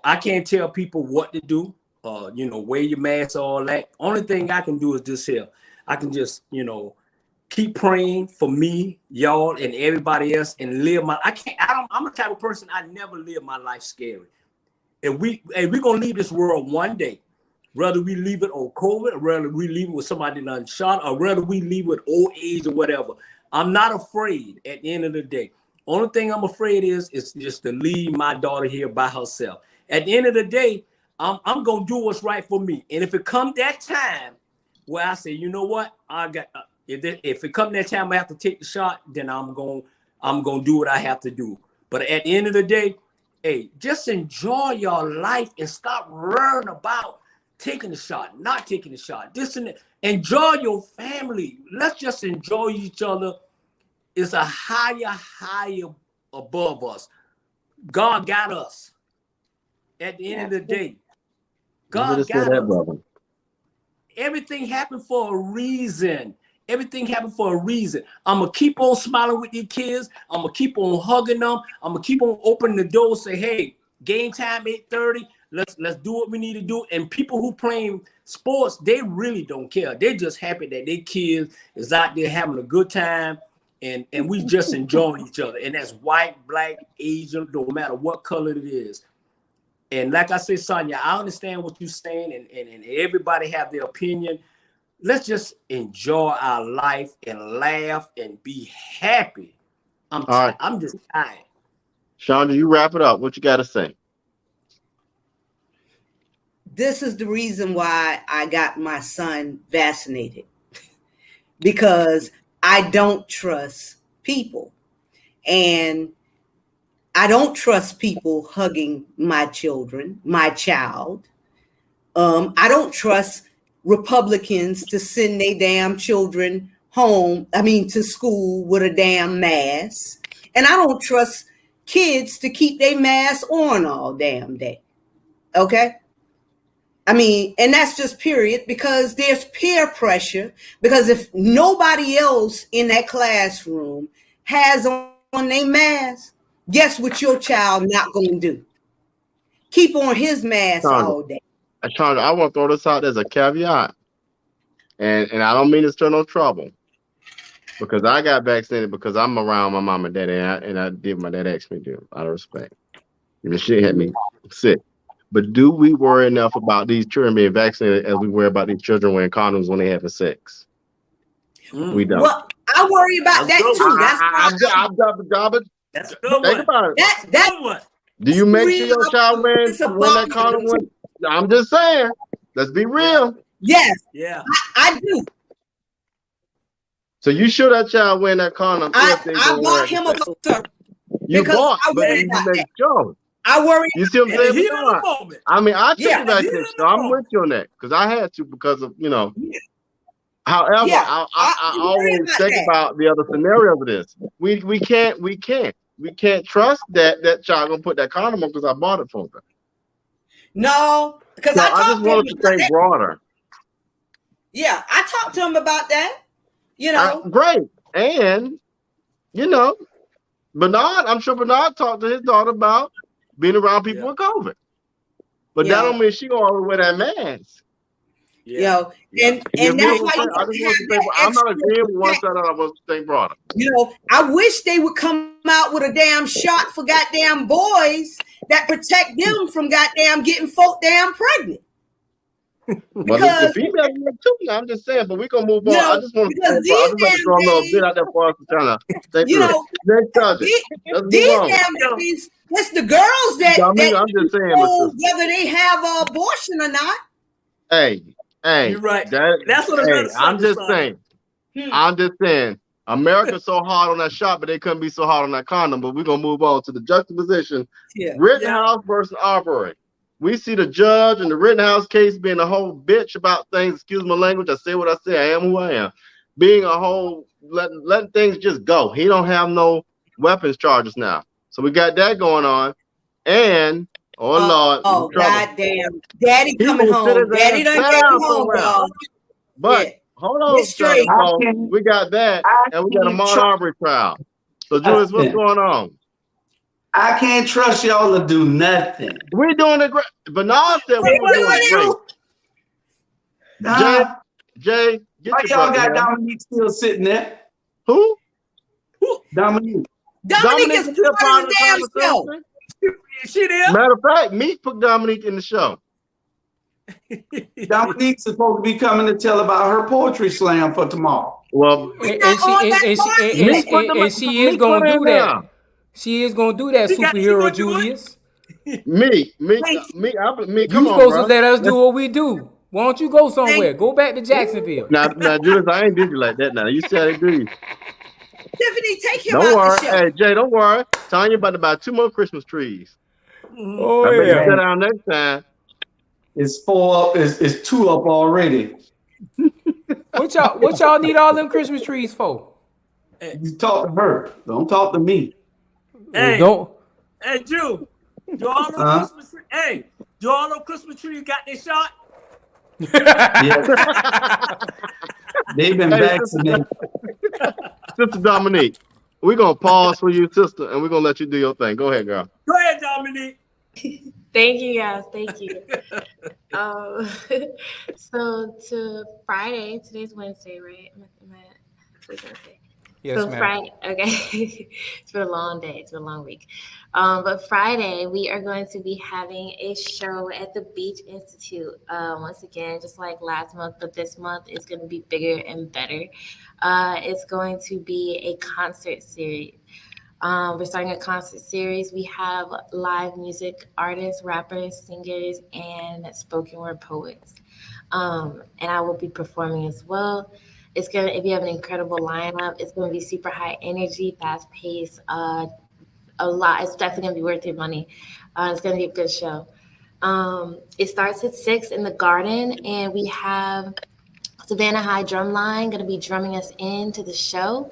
I can't tell people what to do. Wear your mask, all that. Only thing I can do is this here. I can just, keep praying for me, y'all, and everybody else, and live my. I'm the type of person, I never live my life scary. And we're gonna leave this world one day. Whether we leave it on COVID, or whether we leave it with somebody done shot, or whether we leave it with old age or whatever. I'm not afraid at the end of the day. Only thing I'm afraid is just to leave my daughter here by herself. At the end of the day, I'm gonna do what's right for me. And if it comes that time where I say, you know what, if it comes that time I have to take the shot, then I'm gonna do what I have to do. But at the end of the day, hey, just enjoy your life and stop worrying about taking the shot, not taking the shot. This and that. Enjoy your family. Let's just enjoy each other. It's a higher above us. God got us. At the end of the day, God got us. Everything happened for a reason. Everything happened for a reason. I'm going to keep on smiling with these kids. I'm going to keep on hugging them. I'm going to keep on opening the door, say, hey, game time 8:30. Let's do what we need to do. And people who playing sports, they really don't care. They're just happy that their kids is out there having a good time, and we just enjoying each other. And that's white, black, Asian, no matter what color it is. And like I said, Sonia, I understand what you're saying, and everybody have their opinion. Let's just enjoy our life and laugh and be happy. I'm just tired. Chandra, you wrap it up. What you got to say? This is the reason why I got my son vaccinated, because I don't trust people, and I don't trust people hugging my children, my child. I don't trust Republicans to send their damn children to school with a damn mask. And I don't trust kids to keep their mask on all damn day. Okay? And that's just period, because there's peer pressure. Because if nobody else in that classroom has on their mask, guess what your child not going to do? Keep on his mask all day. Chandra, I want to throw this out as a caveat. And I don't mean to stir no trouble, because I got vaccinated because I'm around my mom and daddy, and I did what my dad asked me to do, out of respect. And the shit had me sick. But do we worry enough about these children being vaccinated as we worry about these children wearing condoms when they having sex? We don't. Well, I worry about that too. That's a good Think about it. That's one. Do you make sure your child wearing that condom? I'm just saying. Let's be real. Yes. Yeah. I do. So you sure that child wearing that condom? I bought him a filter. You bought, I but you make sure. I worry. You see what I'm saying? I took Yeah. the vaccine, so I'm with you on that, because I had to, because of However, Yeah, I always think about the other scenario of this. We can't trust that child gonna put that condom on because I bought it for them. No, because I just wanted to think broader. Yeah, I talked to him about that. Great. And Bernard, I'm sure Bernard talked to his daughter about being around people with COVID. But that don't mean she gonna always wear that mask. And that's why I'm not agreeing with one side. I want to think broader. I wish they would come out with a damn shot for goddamn boys that protect them from goddamn getting folk damn pregnant. But the female too. I'm just saying, but we're gonna move on. I just want to throw a little bit out there for us to kind of think these damn babies, it's the girls that I'm just saying, whether they have an abortion or not. Hey, you're right. That's what I'm just saying. I'm just saying. America's so hard on that shot, but they couldn't be so hard on that condom. But we're gonna move on to the juxtaposition: Rittenhouse versus Arbery. We see the judge in the Rittenhouse case being a whole bitch about things. Excuse my language. I say what I say. I am who I am. Being a whole letting things just go. He don't have no weapons charges now. So we got that going on. And Lord, goddamn, Daddy coming home. Daddy done came home, dog. But hold on, we got that, and we got a Ahmaud Arbery trial. So Julius, what's going on? I can't trust y'all to do nothing. We're doing it great. Bernard said we're doing it great. Jay, get why y'all got Dominique still sitting there? Who? Dominique. Dominique is still part of the damn show. She there? Matter of fact, Meek put Dominique in the show. Dominique's supposed to be coming to tell about her poetry slam for tomorrow. Well, and she is gonna do that. She is gonna do that, superhero Julius. Me, come you supposed to let us do what we do. Why don't you go somewhere? Go back to Jacksonville. Now, Julius, I ain't did you like that. Now you said I do. Tiffany, take him out the show. Hey, Jay, don't worry. Tanya about to buy 2 more Christmas trees. Oh, I bet you sit down next time. It's 4 up. It's 2 up already. What y'all need all them Christmas trees for? You talk to her. Don't talk to me. Hey, don't. Hey, Drew. Do all those Christmas trees? Hey, do all those Christmas trees got their shot? Yeah. They've been vaccinated. Sister Dominique, we're gonna pause for you, sister, and we're gonna let you do your thing. Go ahead, girl. Go ahead, Dominique. Thank you guys. Thank you. Um, so to Friday, today's Wednesday, right? Today's Wednesday. Yes, So ma'am. Friday, okay. It's been a long day. It's been a long week. But Friday, we are going to be having a show at the Beach Institute. Once again, just like last month, but this month is going to be bigger and better. It's going to be a concert series. We're starting a concert series. We have live music artists, rappers, singers, and spoken word poets. And I will be performing as well. If you have an incredible lineup, it's gonna be super high energy, fast paced, a lot. It's definitely gonna be worth your money. It's gonna be a good show. It starts at 6 in the garden, and we have Savannah High Drumline going to be drumming us into the show.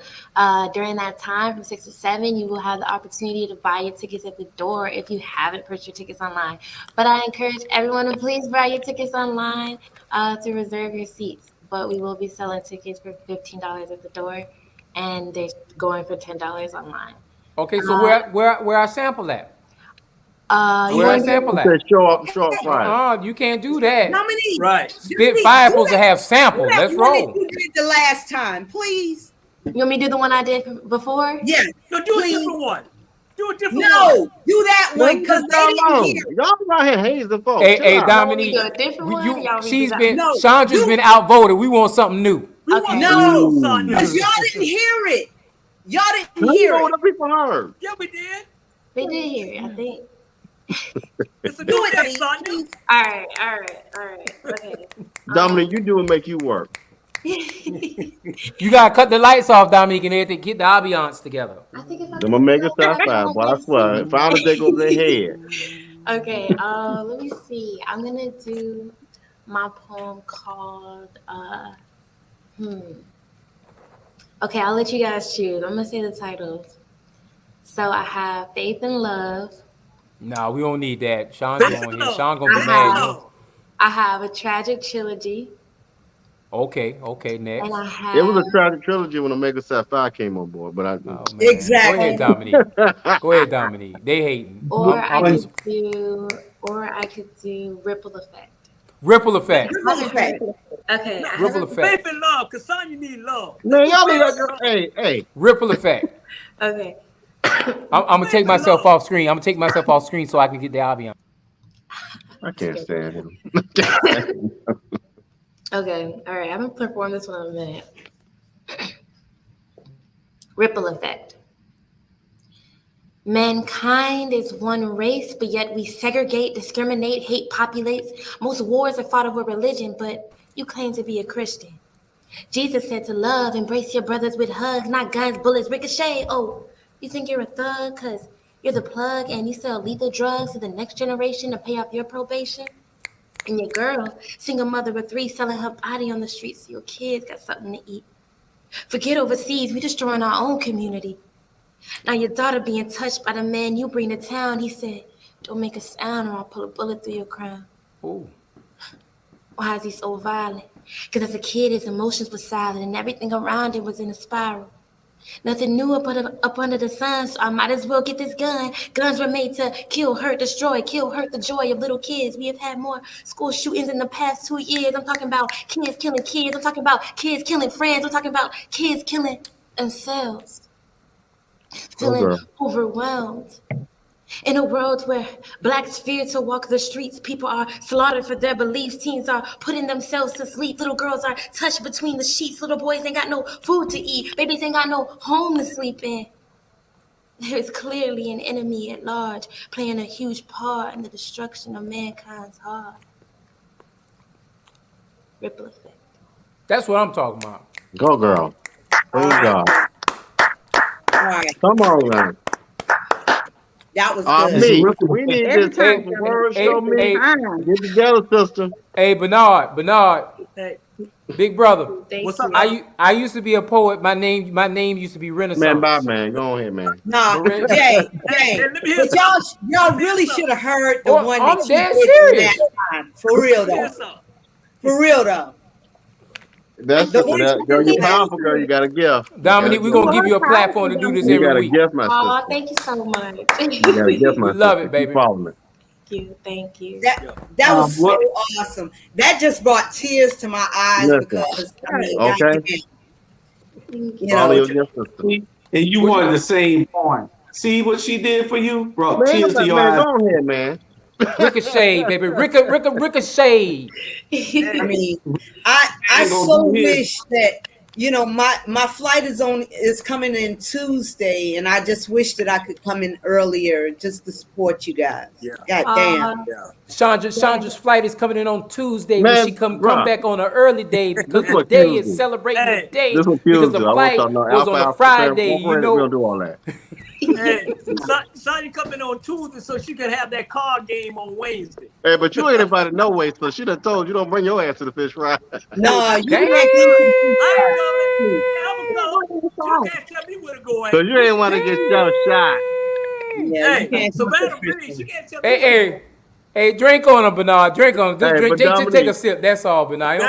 During that time, from 6 to 7, you will have the opportunity to buy your tickets at the door if you haven't purchased your tickets online. But I encourage everyone to please buy your tickets online to reserve your seats. But we will be selling tickets for $15 at the door, and they're going for $10 online. Okay, so where I sample at? Where I sample at? Show up Friday. You can't do that. Dominique, Right. Spitfire supposed to have sample. Let's roll. You did the last time, please. You want me to do the one I did before? Yes. No, do a different one. Do a different one. No, do that one because they didn't hear. Y'all out here hazing folks. Hey, Dominique. Chandra's been outvoted. We want something new. No, because y'all didn't hear it. Y'all didn't hear it. What people heard? Yeah, we did. They did hear it, I think. It's a do it, Sonya. All right. Okay. Dominic, you do it make you work. You gotta cut the lights off, Dominique, and everything. Get the ambiance together. I think if I'm gonna make it stop five, boy. I swear. Finally, they go their head. Okay. Let me see. I'm gonna do my poem called. Okay, I'll let you guys choose. I'm gonna say the titles. So I have Faith and Love. No, we don't need that. Sean's going here. Sean gonna be mad. I have A Tragic Trilogy. Okay, next. And I have... It was a tragic trilogy when Omega Sapphire came on board, but exactly. Go ahead, Dominique. They hating. Or I could do Ripple Effect. Ripple Effect. Okay. Ripple Effect. Faith and love, because Sonya need love. Man, y'all need that. Hey. Ripple Effect. Okay. I'm gonna take myself off screen. I'm gonna take myself off screen so I can get the ambiance. I can't stand him. Okay. All right. I'm gonna perform this one in a minute. Ripple Effect. Mankind is one race, but yet we segregate, discriminate, hate populates. Most wars are fought over religion, but you claim to be a Christian. Jesus said to love, embrace your brothers with hugs, not guns, bullets, ricochet. Oh, you think you're a thug because you're the plug and you sell lethal drugs to the next generation to pay off your probation? And your girl, single mother of 3, selling her body on the streets so your kids got something to eat. Forget overseas, we destroying our own community. Now your daughter being touched by the man you bring to town, he said, don't make a sound or I'll pull a bullet through your crown. Ooh. Why is he so violent? Because as a kid, his emotions were silent and everything around him was in a spiral. Nothing new up under the sun, so I might as well get this gun. Guns were made to kill, hurt, destroy, kill, hurt the joy of little kids. We have had more school shootings in the past 2 years. I'm talking about kids killing kids. I'm talking about kids killing friends. I'm talking about kids killing themselves. Feeling overwhelmed. In a world where blacks fear to walk the streets, people are slaughtered for their beliefs, teens are putting themselves to sleep, little girls are touched between the sheets, little boys ain't got no food to eat, babies ain't got no home to sleep in. There is clearly an enemy at large playing a huge part in the destruction of mankind's heart. Ripple effect. That's what I'm talking about. Go, girl. Praise God. All right. Come on, man. That was good. We need this type of word. Show me. Get together, sister. Hey, Bernard. Hey. Big brother. What's up? I used to be a poet. My name used to be Renaissance. Man, bye, man. Go ahead, man. Nah, Jay. But y'all really should have heard the one that you did serious. that time. For real though. That's girl, you're powerful, girl. You got a gift. Dominique, we're gonna give you a platform to do this every week. You got a gift, my sister. Oh, thank you so much. You got a gift, my sister. Love it, baby. Follow me. Thank you. That was so awesome. That just brought tears to my eyes because I mean, okay. You know, and you wanted the same point. See what she did for you? Brought man, tears to your eyes. Go ahead, man. Ricochet, baby. Ricochet. I mean, I so wish that, you know, my flight is coming in Tuesday, and I just wish that I could come in earlier just to support you guys. Yeah. God damn. Chandra's flight is coming in on Tuesday. Man, when she come back on an early day because the day is celebrating the day because the flight was on a Friday. You know, we'll do all that. Hey, Sonya coming on Tuesday so she can have that card game on Wednesday. Hey, but you ain't invited no way, so she done told you don't bring your ass to the fish fry. No, you can't You can't tell me where to go at. So you ain't want to get your shot. Yeah, hey, Savannah, please, you can't tell me. Hey, drink on him, Bernard. Drink on him. Just take a sip. That's all, Bernard.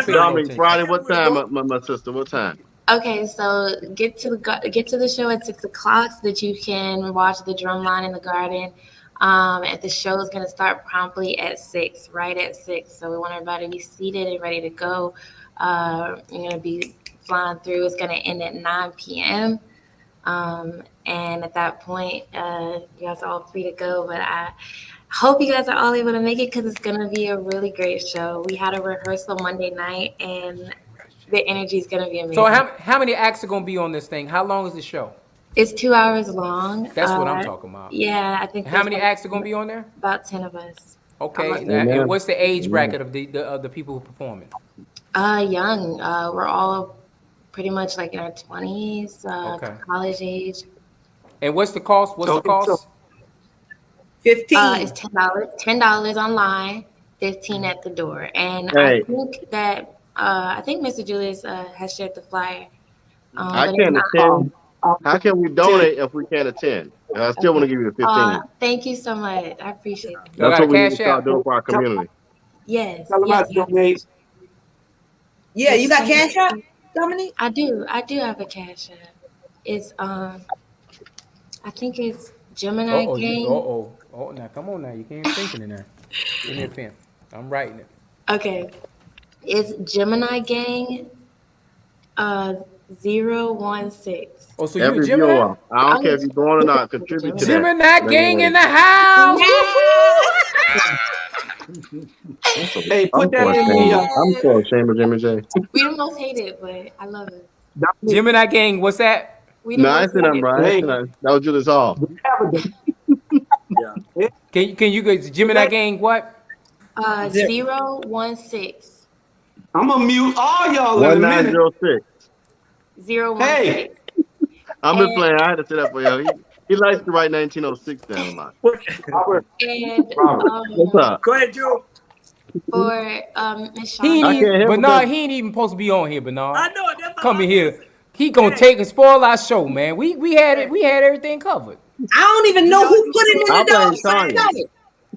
Friday, what time, my sister? What time? Okay, so get to the show at 6 o'clock so that you can watch the drum line in the garden. And the show is going to start promptly at 6, right at 6. So we want everybody to be seated and ready to go. You're going to be flying through. It's going to end at 9 p.m. And at that point, you guys are all free to go. But I hope you guys are all able to make it because it's going to be a really great show. We had a rehearsal Monday night, and the energy is going to be amazing. So how many acts are going to be on this thing? How long is the show? It's 2 hours long. That's what I'm talking about. Yeah, I think. How many acts are going to be on there? About 10 of us. Okay, and what's the age bracket of the people who are performing? Young. We're all pretty much like in our 20s, college age. And what's the cost? What's the cost? $15. It's $10 online, $15 at the door. And I think that I think Mr. Julius has shared the flyer. I can't attend. How can we donate if we can't attend? I still want to give you the 15. Thank you so much. I appreciate it. That's what we need to start doing for our community. Yes. Yeah, you got Cash App, Dominique? I do have a Cash App. It's I think it's Gemini Gang. Oh, now come on now. You can't think in there. Give me a pen. I'm writing it. Okay. It's Gemini Gang 016. Oh, so you Gemini? I don't care if you're going or not. Contribute to Gemini that. Gang in the house. Hey, put that in me. I'm so ashamed of Jimmy J. We the most hated, but I love it. Gemini Gang, what's that? No, I see that, right? That was Julius Hall. Can you go Gemini Gang what? 016. I'm gonna mute all y'all. 1906. 016. Hey, I'm just playing. I had to say that for you. He likes to write 1906 down a lot. And what's up? Go ahead, Joe. For Miss Shawn. Bernard, he ain't even supposed to be on here, Bernard. I know it. Come in here. He gonna take and spoil our show, man. We had everything covered. I don't even know who put him in the dog.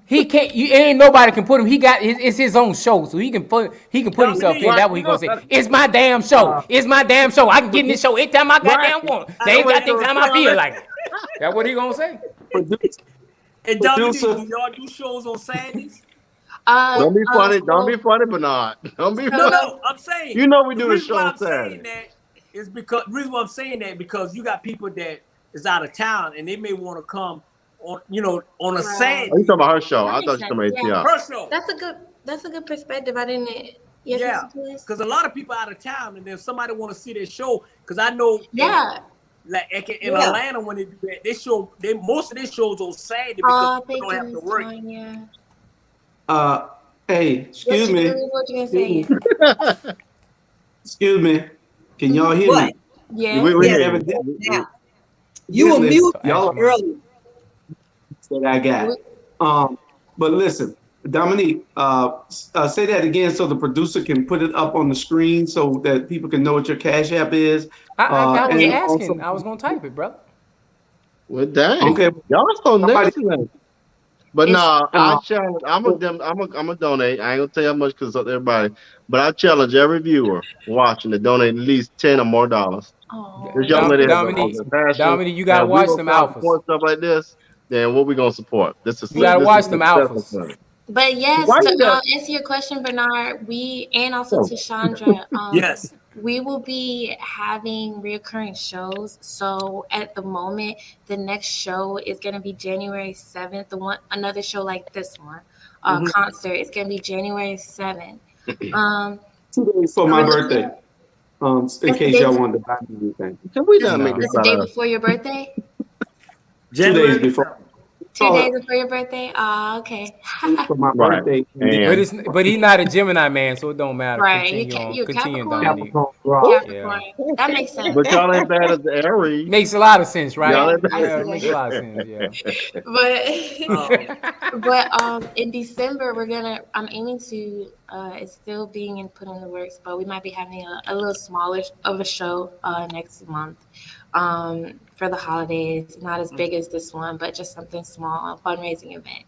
He can't. Ain't nobody can put him. It's his own show, so he can put himself in. That way he gonna say, "It's my damn show. It's my damn show. I can get in this show anytime I goddamn want. They ain't got things time I feel like it." That's what he gonna say. And Dominique, do y'all do shows on Saturdays? Don't be funny. Don't be funny, Bernard. Don't be funny. No, I'm saying. You know we do the show on Saturday. Is because the reason why I'm saying that because you got people that is out of town and they may want to come on, on a Saturday. Oh, you talking about her show? I thought you were talking about her show. That's a good perspective. I didn't. Yeah, because a lot of people out of town, and then somebody want to see their show. Because I know. Yeah. Like in Atlanta, when they do that, most of their shows on Saturday because they don't have to work. Hey, excuse me. What you gonna say? Excuse me. Can y'all hear me? Yeah. You were mute y'all early. That I got. But listen, Dominique, say that again so the producer can put it up on the screen so that people can know what your Cash App is. I was asking. I was gonna type it, brother. Well, dang. Okay. Y'all so nasty. But no, I challenge. I'm gonna donate. I ain't gonna tell you how much because of everybody. But I challenge every viewer watching to donate at least $10 or more. This young lady Dominique, you gotta watch them alphas. Stuff like this. then what we gonna support? This is You gotta this watch is them successful alphas. film. But yes, Why to you got? answer your question, Bernard, and also Oh, to Chandra, Yes. we will be having reoccurring shows. So at the moment, the next show is going to be January 7th. Another show like this one, concert, is going to be January 7th. 2 days for my birthday. In case y'all wanted to buy me anything. can we not make this That's the day about us? before your birthday? 2 January days before. 7th. 2 days before your birthday? Oh, okay. For my Right. birthday. And But he's not a Gemini man, so it don't matter. Right. Continue, Capricorn? Dominique. Capricorn rock. Capricorn. That makes sense. but y'all ain't bad as the Aries. Makes a lot of sense, right? Y'all ain't I Yeah, see it makes that. a lot of sense. Yeah. But in December I'm aiming to it's still being put in the works, but we might be having a little smaller of a show next month for the holidays. Not as big as this one, but just something small, a fundraising event.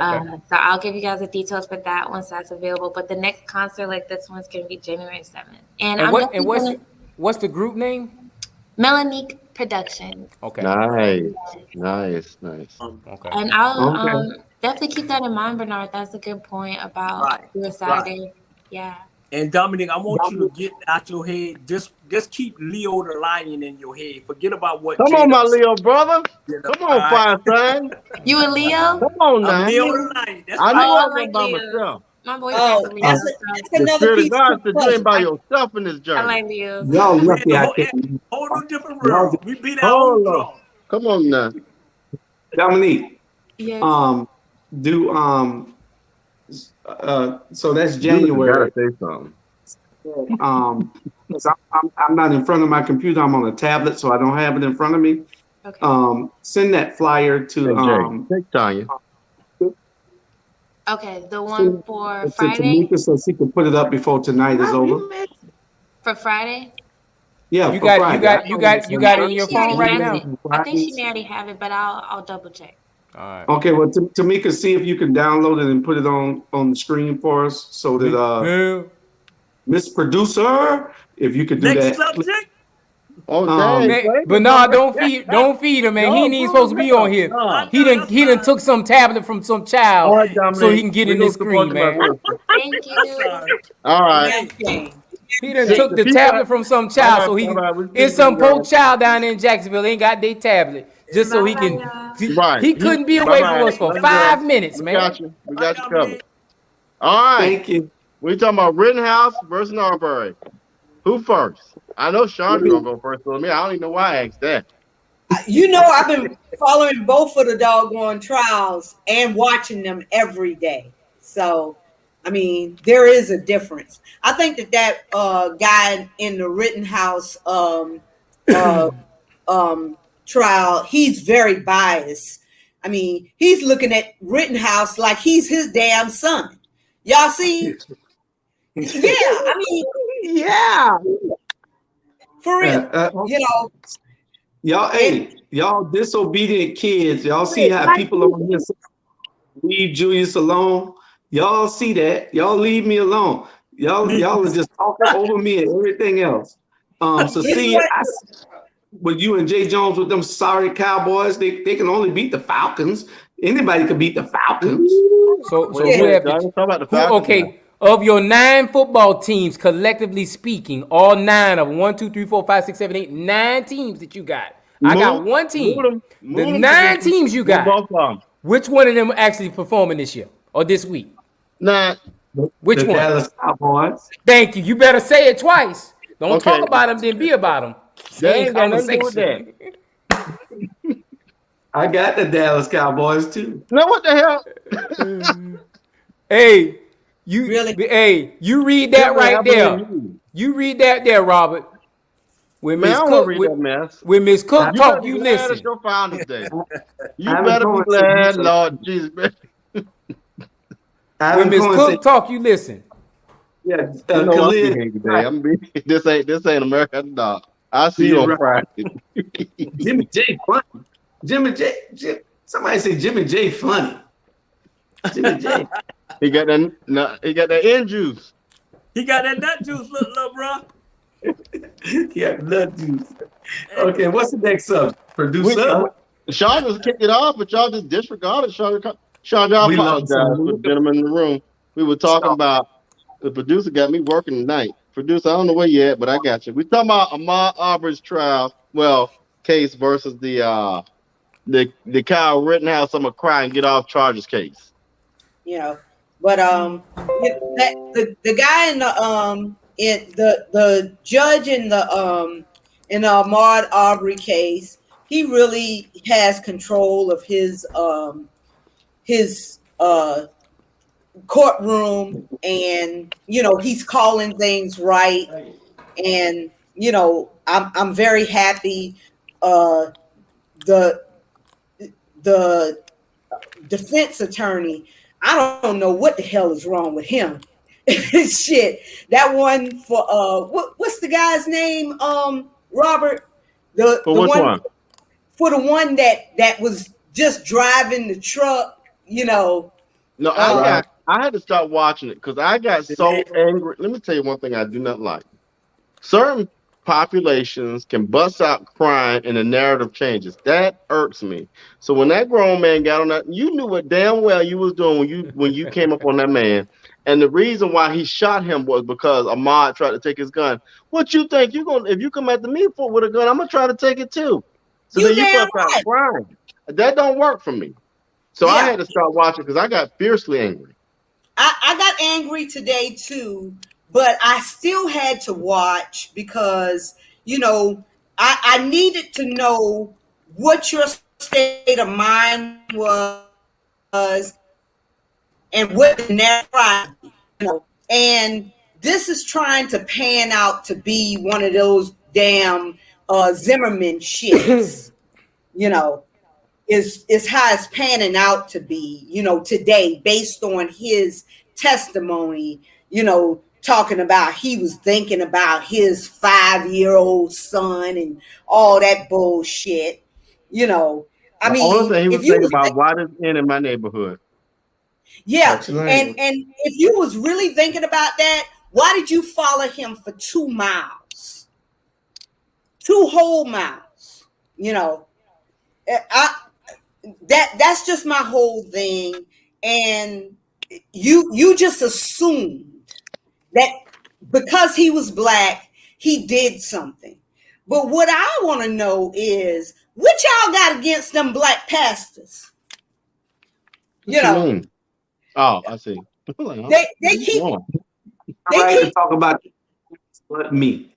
Okay. So I'll give you guys the details for that once that's available. But the next concert like this one's gonna be January 7th. And I'm what's the group name? Melanique Productions. Okay. Nice. Okay. And I'll Okay. definitely keep that in mind, Bernard. That's a good point about doing Saturday. Yeah. And Dominic, I want you to get out your head. Just keep Leo the Lion in your head. Forget about what. Come on, my Leo brother. You know, Come on, fine son. You a Leo? Come on now. I'm Leo the Lion. That's I right. know I I'm like by Leos. myself. My boyfriend's a Leo. That's The another Spirit piece of God of said you ain't by yourself in this I journey. like Leos. Y'all We in lucky a I whole can't. new different Y'all world. just- We beat our own Hold drum. on. Come on now. Dominique, Yes. so that's You January. gotta say something. 'Cause I'm not in front of my computer. I'm on a tablet, so I don't have it in front of me. Okay. Send that flyer to Hey, Jay, take Tanya. Okay. The one for to Friday. Tamika so she can put it up before tonight is over. For Friday. Yeah, You for got Friday. you got it in your phone right now. I think she may already have it, but I'll double check. All right. Okay, well, Tamika, see if you can download it and put it on the screen for us, so that Miss Producer, if you could do Next that. subject. Oh, Um, dang. Man, but no, don't feed him, man. He ain't supposed to be on here. No. He done took some tablet from some child All right, Dominic. so he can get we in gonna this support screen, you, my man. sister. Thank you. Sorry. All right. Hey, He done See, took the the people- tablet from some child so he all right, we it's see some you, girl. poor child down there in Jacksonville. Ain't got their tablet just so he can. Right. He couldn't be away from Bye-bye. us for Love you, 5 girl. minutes, We man. got you. We got you Dominic. covered. All right. Thank you. We talking about Rittenhouse versus Marbury. Who first? I know Chandra gonna go first with me. I don't even know why I asked that. You know, I've been following both of the doggone trials and watching them every day. So, I mean, there is a difference. I think that guy in the Rittenhouse trial, he's very biased. I mean, he's looking at Rittenhouse like he's his damn son. Y'all see? Yeah, I mean, Yeah. for real. You know, y'all disobedient kids. Y'all see how people on here leave Julius alone? Y'all see that? Y'all leave me alone. Y'all are just talking over me and everything else. So see, with you and Jay Jones with them sorry Cowboys, they can only beat the Falcons. Anybody can beat the Falcons. So Wait, who have John, talk about the Falcons now. okay? Of your 9 football teams, collectively speaking, all 9 of them, 1, 2, 3, 4, 5, 6, 7, 8, 9 teams that you got. I got one team. The 9 teams you got. Which one of them actually performing this year or this week? Nah. Which the one? Dallas Cowboys. Thank you. You better say it twice. Don't talk about them, then be about them. They ain't got nothing to do with that. I got the Dallas Cowboys too. No, what the hell? Hey, you read that right there. You. You read that there, Robert. When Man, Miss I Cook, don't read that mess. when Miss Cook You talk, better you be glad it's listen. your Founders Day. You I'm better be going to glad, do Lord Jesus. When Miss Cook talk, you listen. Yeah, You know I'm Khalid, being today. I'm being, this ain't American dog. I'll see you on Friday. Jimmy J funny. Somebody say Jimmy J funny. Jimmy J. He got that end juice. He got that nut juice, little bro. Yeah, nut juice. Okay, what's the next subject? Producer? Sean just kicked it off, but y'all just disregarded Sean. Sean, y'all We love apologize for the some. gentleman in the room. We were talking about the producer got me working tonight. Producer, I don't know where you at, but I got you. We talking about Ahmaud Arbery's trial, case versus the Kyle Rittenhouse I'm gonna cry and get off charges case. But the guy the judge in the Ahmaud Arbery case, he really has control of his courtroom, and he's calling things right, and I'm very happy. The defense attorney, I don't know what the hell is wrong with him. Shit, that one for what's the guy's name? Robert, the one for the one that was just driving the truck. No, I had to start watching it because I got so angry. Let me tell you one thing I do not like. Certain populations can bust out crying and the narrative changes. That irks me. So when that grown man got on that, you knew what damn well you was doing when you came up on that man. And the reason why he shot him was because Ahmaud tried to take his gun. What you think if you come after me with a gun, I'm gonna try to take it too. So then you bust out crying. That don't work for me. So I had to start watching because I got fiercely angry. I got angry today too, but I still had to watch because, I needed to know what your state of mind was and what the narrative, and this is trying to pan out to be one of those damn Zimmerman shits, is how it's panning out to be, today, based on his testimony, talking about he was thinking about his 5-year-old son and all that bullshit. I mean, honestly, he was thinking about why this in my neighborhood. Yeah, and if you was really thinking about that, why did you follow him for 2 miles? 2 whole miles, that's just my whole thing. And you just assumed that because he was black, he did something. But what I want to know is what y'all got against them black pastors? What you mean? Oh, I see. They keep talk about but me.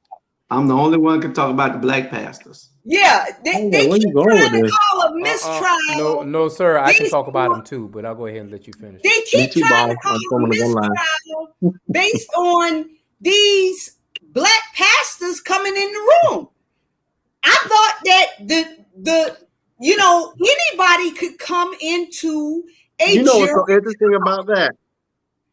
I'm the only one can talk about the black pastors. Yeah, they keep trying to call a mistrial. No, sir. I can talk about them too, but I'll go ahead and let you finish. They keep trying to call a mistrial based on these black pastors coming in the room. I thought that anybody could come into a what's so interesting about that?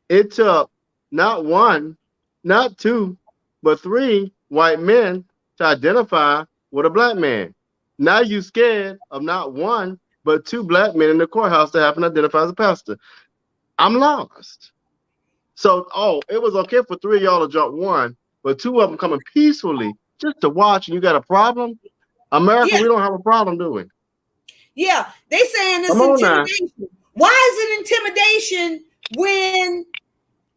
It took not 1, not 2, but 3 white men to identify with a black man. Now you scared of not 1, but 2 black men in the courthouse to happen to identify as a pastor. I'm lost. So, it was okay for 3 of y'all to jump 1, but 2 of them coming peacefully just to watch, and you got a problem? America, we don't have a problem, do we? Yeah, they saying it's intimidation. Why is it intimidation when,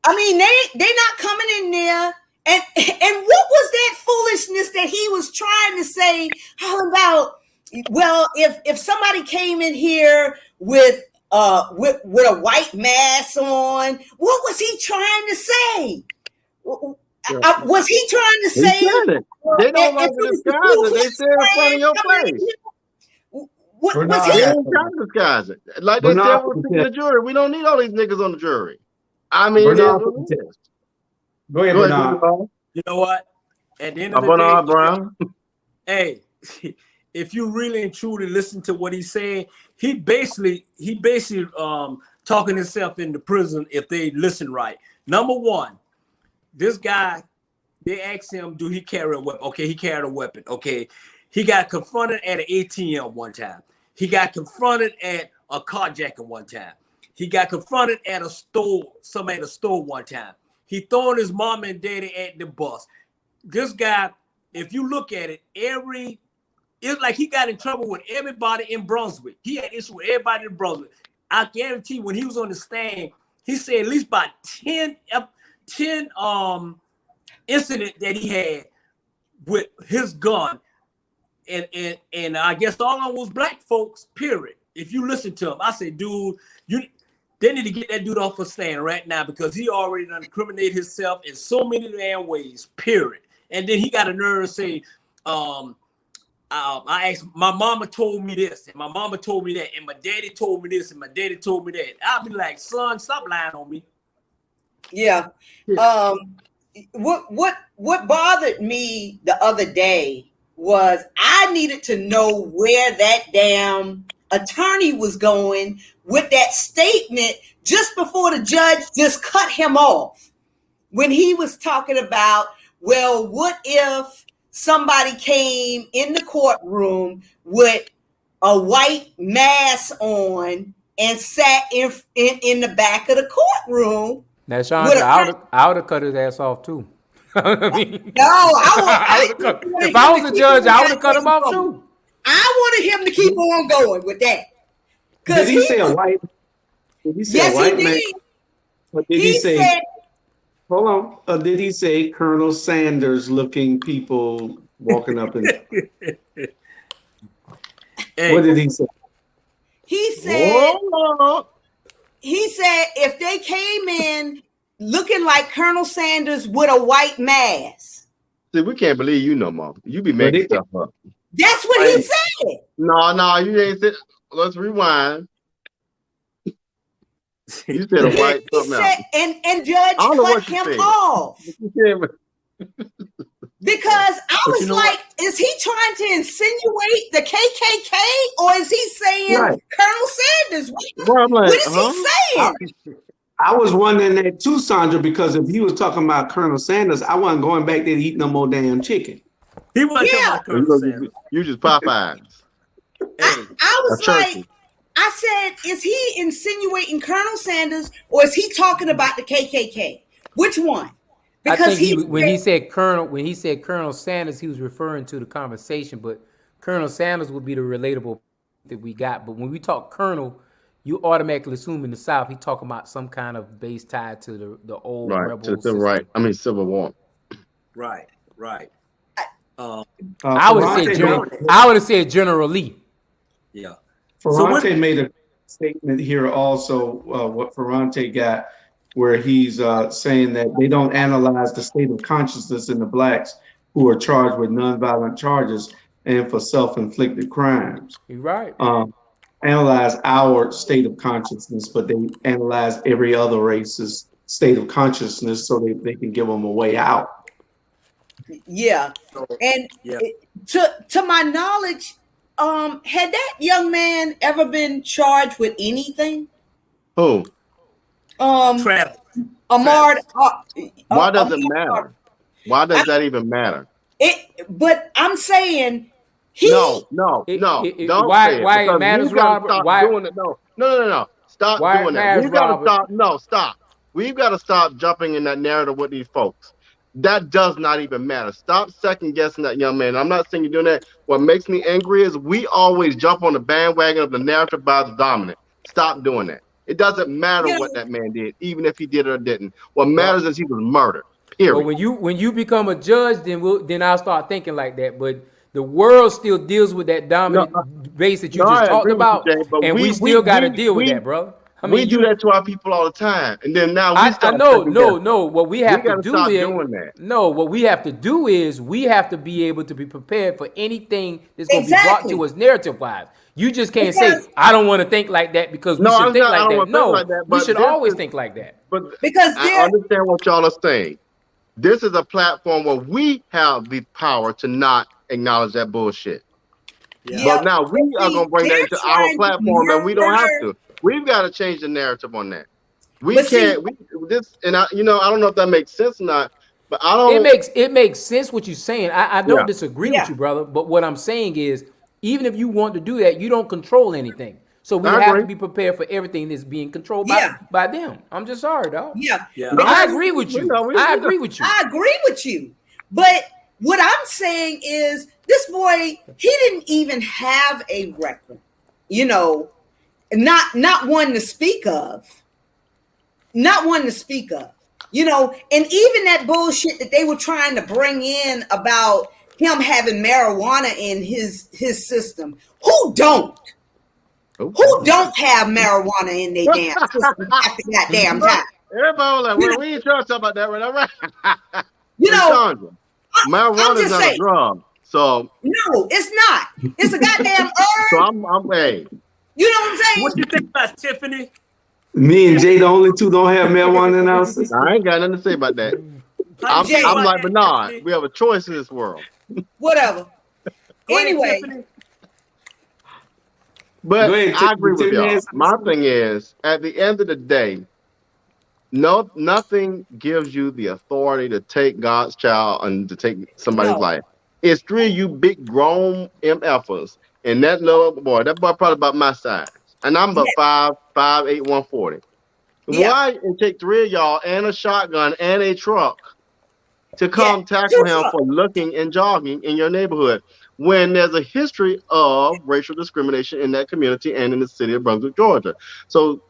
they're not coming in there? And what was that foolishness that he was trying to say? How about, if somebody came in here with a white mask on, what was he trying to say? Was he trying to say? They don't like to disguise it. They say it in front of your face. Was he trying to disguise it? Like they said with the jury. We don't need all these niggas on the jury. I mean, Go ahead, Bernard. You know what? At the end of the day, Brown. Hey, if you really and truly listen to what he's saying, he basically talking himself into prison if they listen right. Number one, this guy, they asked him, do he carry a weapon? Okay, he carried a weapon. Okay, he got confronted at an ATM one time. He got confronted at a carjacking one time. He got confronted at a store, somebody at a store one time. He throwing his mom and daddy at the bus. This guy, if you look at it, every it's like he got in trouble with everybody in Brunswick. He had issue with everybody in Brunswick. I guarantee when he was on the stand, he said at least about 10 incident that he had with his gun. And I guess all of them was black folks, period. If you listen to him, I said, dude, they need to get that dude off a stand right now because he already done incriminated himself in so many damn ways, period. And then he got a nerve to say, I asked, my mama told me this, and my mama told me that, and my daddy told me this, and my daddy told me that. I'll be like, son, stop lying on me. Yeah. What bothered me the other day was I needed to know where that damn attorney was going with that statement just before the judge just cut him off when he was talking about, well, what if somebody came in the courtroom with a white mask on and sat in the back of the courtroom. Now, Sean, I would have cut his ass off too. I mean, no, if I was a judge, I would have cut him off too. I wanted him to keep on going with that. Did he say a white? Did he say yes, a white he man? did. Or did he say? Hold on. Did he say Colonel Sanders looking people walking up and? Hey. What did he say? He said. Whoa. He said if they came in looking like Colonel Sanders with a white mask. See, we can't believe you no more. You be making stuff up. That's what he said. No, you ain't said. Let's rewind. You said a white something else. And Judge cut him off. Because I was like, is he trying to insinuate the KKK or is he saying Colonel Sanders? What is he saying? I was wondering that too, Sandra, because if he was talking about Colonel Sanders, I wasn't going back there to eat no more damn chicken. He wasn't talking about Colonel Sanders. You just Popeyes. I was like, I said, is he insinuating Colonel Sanders or is he talking about the KKK? Which one? Because when he said Colonel Sanders, he was referring to the conversation, but Colonel Sanders would be the relatable that we got. But when we talk Colonel, you automatically assume in the South he talking about some kind of base tied to the old rebel system. Right. I mean Civil War. Right. I would have said General Lee. Yeah. Ferrante made a statement here also. What Ferrante got, where he's saying that they don't analyze the state of consciousness in the blacks who are charged with nonviolent charges and for self-inflicted crimes. You're right. Analyze our state of consciousness, but they analyze every other race's state of consciousness so they can give them a way out. Yeah. And to my knowledge, had that young man ever been charged with anything? Who? Travis. Why does it matter? Why does that even matter? But I'm saying no. Don't why it matters, Robert? Why doing it? No. Stop doing that. We've got to stop. No, stop. We've got to stop jumping in that narrative with these folks. That does not even matter. Stop second guessing that young man. I'm not saying you're doing that. What makes me angry is we always jump on the bandwagon of the narrative by the dominant. Stop doing that. It doesn't matter what that man did, even if he did it or didn't. What matters is he was murdered. Period. Well, when you become a judge, then I'll start thinking like that. But the world still deals with that dominant base that you just talked about, and we still got to deal with that, brother. I mean, we do that to our people all the time, and then now no. What we have to do is we have to be able to be prepared for anything that's going to be brought to us narrative-wise. You just can't say I don't want to think like that because we should think like that. No, we should always think like that. But because I understand what y'all are saying. This is a platform where we have the power to not acknowledge that bullshit. Yeah. But now we are going to bring that into our platform, and we don't have to. We've got to change the narrative on that. I don't know if that makes sense or not, but I don't. It makes sense what you're saying. I don't disagree with you, brother. But what I'm saying is, even if you want to do that, you don't control anything. So we have to be prepared for everything that's being controlled by them. I'm just sorry, dog. Yeah. I agree with you. I agree with you. I agree with you. But what I'm saying is this boy, he didn't even have a record, you know, not one to speak of. Not one to speak of. You know, and even that bullshit that they were trying to bring in about him having marijuana in his system. Who don't? Who don't have marijuana in their damn system at the goddamn time? Everybody was like, we ain't trying to talk about that right now. You know, marijuana is not a drug. So no, it's not. It's a goddamn herb. So I'm hey. You know what I'm saying? What you think about Tiffany? Me and Jay, the only two don't have marijuana in our system. I ain't got nothing to say about that. I'm like Bernard. We have a choice in this world. Whatever. Anyway. But I agree with y'all. My thing is, at the end of the day, nothing gives you the authority to take God's child and to take somebody's life. It's three of you big grown MFers. And that little boy, probably about my size. And I'm about 5'8", 140. Yeah. Why it take three of y'all and a shotgun and a truck to come tackle him for looking and jogging in your neighborhood when there's a history of racial discrimination in that community and in the city of Brunswick, Georgia? So,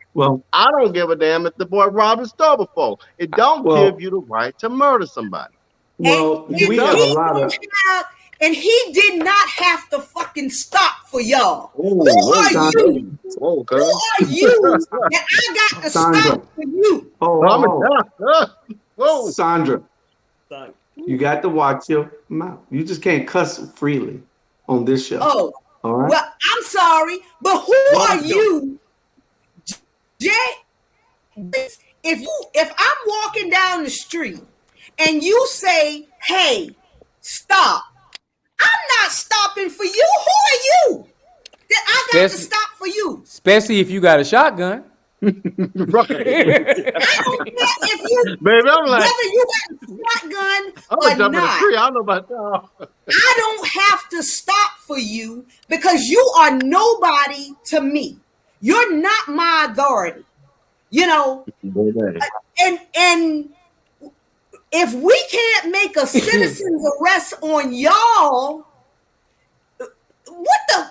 I don't give a damn if the boy robbed a store before. It don't give you the right to murder somebody. Well, we have a lot of... And he did not have to fucking stop for y'all. Who are you? Who are you that I got to stop for you? Whoa. Sandra, you got to watch your mouth. You just can't cuss freely on this show. Oh, all right. Well, I'm sorry, but who are you, Jay? If I'm walking down the street and you say, "Hey, stop," I'm not stopping for you. Who are you? That I got to stop for you. Especially if you got a shotgun. Right. I don't care if you, baby, I'm like, whether you got a shotgun or not. I don't know about that. I don't have to stop for you because you are nobody to me. You're not my authority. You know, and if we can't make a citizen's arrest on y'all, what the?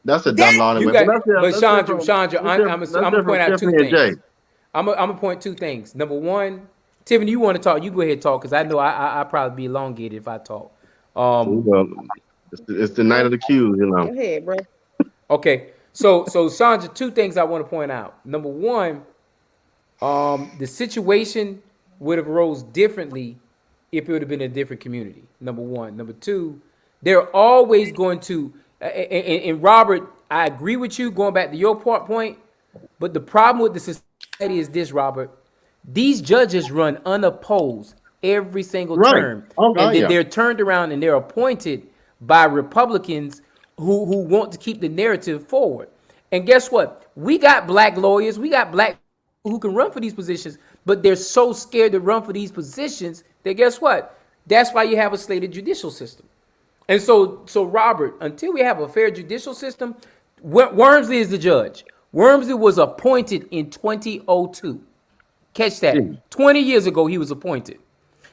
That's a dumb law. But Chandra, I'm gonna point out two things. I'm gonna point two things. Number one, Tiffany, you want to talk? You go ahead and talk because I know I probably be elongated if I talk. It's the night of the queue, you know. Go ahead, bro. Okay, so Chandra, two things I want to point out. Number one, the situation would have rose differently if it would have been a different community. Number one. Number two, they're always going to, and Robert, I agree with you going back to your point, but the problem with the society is this, Robert. These judges run unopposed every single term. And then they're turned around and they're appointed by Republicans who want to keep the narrative forward. And guess what? We got black lawyers, we got black who can run for these positions, but they're so scared to run for these positions that guess what? That's why you have a slated judicial system. And so Robert, until we have a fair judicial system, Wormsley is the judge. Wormsley was appointed in 2002. Catch that. 20 years ago, he was appointed.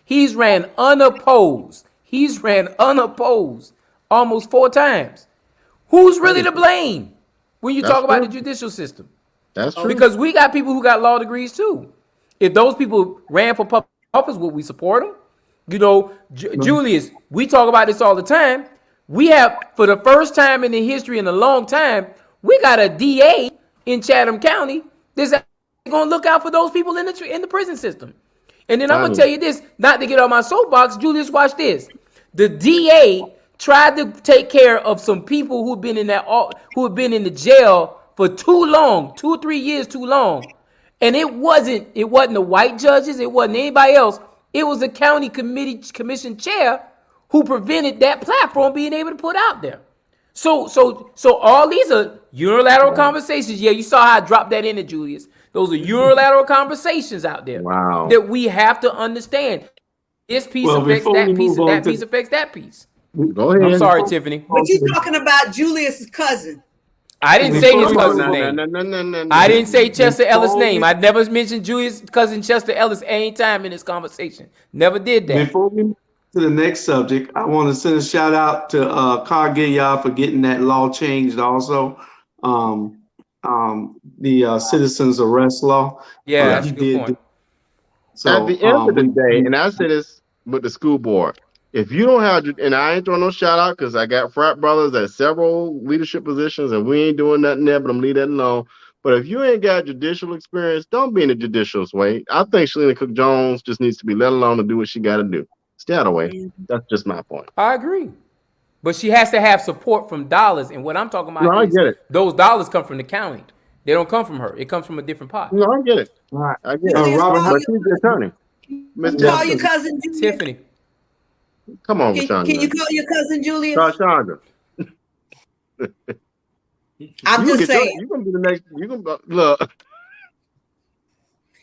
He's ran unopposed almost 4 times. Who's really to blame when you talk about the judicial system? That's true. Because we got people who got law degrees too. If those people ran for public office, would we support them? You know, Julius, we talk about this all the time. We have, for the first time in the history in a long time, we got a DA in Chatham County that's going to look out for those people in the prison system. And then I'm going to tell you this, not to get on my soapbox, Julius, watch this. The DA tried to take care of some people who have been in the jail for too long, 2-3 years too long. And it wasn't the white judges, it wasn't anybody else. It was the county commission chair who prevented that platform being able to put out there. So all these are unilateral conversations. Yeah, you saw how I dropped that in it, Julius. Those are unilateral conversations out there that we have to understand. This piece affects that piece, and that piece affects that piece. Go ahead. I'm sorry, Tiffany. But you're talking about Julius's cousin. I didn't say his cousin's name. No. I didn't say Chester Ellis' name. I never mentioned Julius' cousin Chester Ellis any time in this conversation. Never did that. to the next subject, I want to send a shout out to Cargill for getting that law changed also. The citizens arrest law. Yeah, that's He a good did. point. At So the end of the day, and I say this with the school board, if you don't have, and I ain't throwing no shout out because I got frat brothers at several leadership positions and we ain't doing nothing there, but I'm leaving that alone. But if you ain't got judicial experience, don't be in the judicial way. I think Shalina Cook Jones just needs to be let alone to do what she got to do. Stay out of the way. That's just my point. I agree. But she has to have support from dollars. And what I'm talking about No, I is get it. those dollars come from the county. They don't come from her. It comes from a different pot. No, I get it. All right. I get it. Julius, Robert, call But she's the attorney. Miss call your Tiffany. cousin Julius. Tiffany. Come on, Can you call your cousin Julius? Chandra. I'm just saying. You're gonna be the next. You gonna look,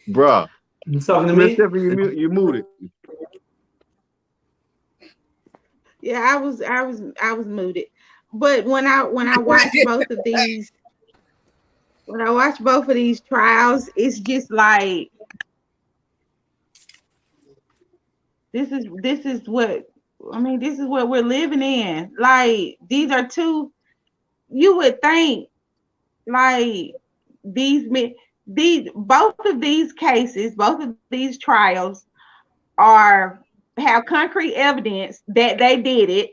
bruh. You talking to Miss me? Tiffany, you muted. Yeah, I was muted. But when I watch both of these, when I watch both of these trials, it's just like this is what we're living in. Like these are two. You would think like both of these cases, both of these trials have concrete evidence that they did it.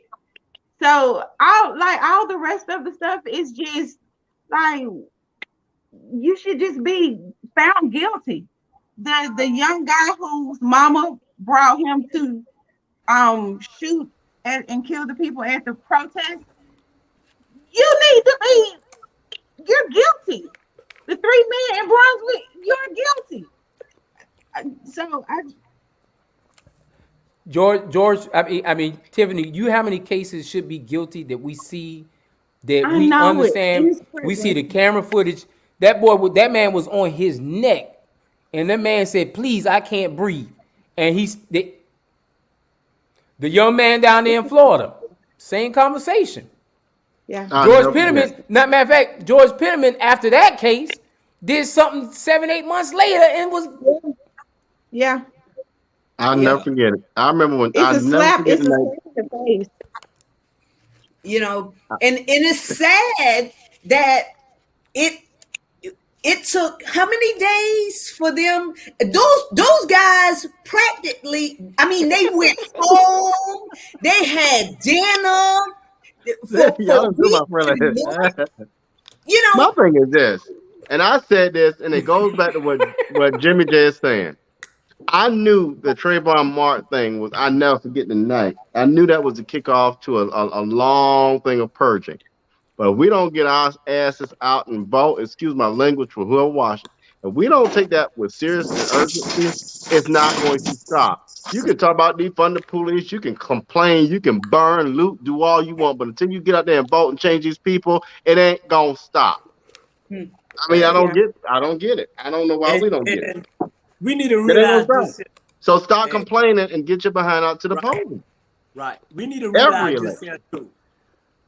So all the rest of the stuff is just like you should just be found guilty. The young guy whose mama brought him to shoot and kill the people at the protest, you're guilty. The 3 men in Brunswick, you're guilty. George, I mean, Tiffany, you how many cases should be guilty that we see, that we understand? We see the camera footage. That man was on his neck, and that man said, "Please, I can't breathe." And the young man down there in Florida, same conversation. Yeah. George Penniman, matter of fact, George Penniman, after that case, did something 7-8 months later and was. Yeah. I'll never forget it. I remember when it's a slap in the face. You know, and it's sad that it took how many days for them? Those guys practically, I mean, they went home, they had dinner. You know, my thing is this, and I said this, and it goes back to what Jimmy J is saying. I knew the Trayvon Martin thing was, I never forget the night. I knew that was the kickoff to a long thing of purging. But if we don't get our asses out and vote, excuse my language for whoever watching, if we don't take that with serious urgency, it's not going to stop. You can talk about defund the police, you can complain, you can burn, loot, do all you want, but until you get out there and vote and change these people, it ain't gonna stop. I mean, I don't get it. I don't know why we don't get it. We need to realize this. So stop complaining and get your behind out to the polls. Right. We need to realize this here too.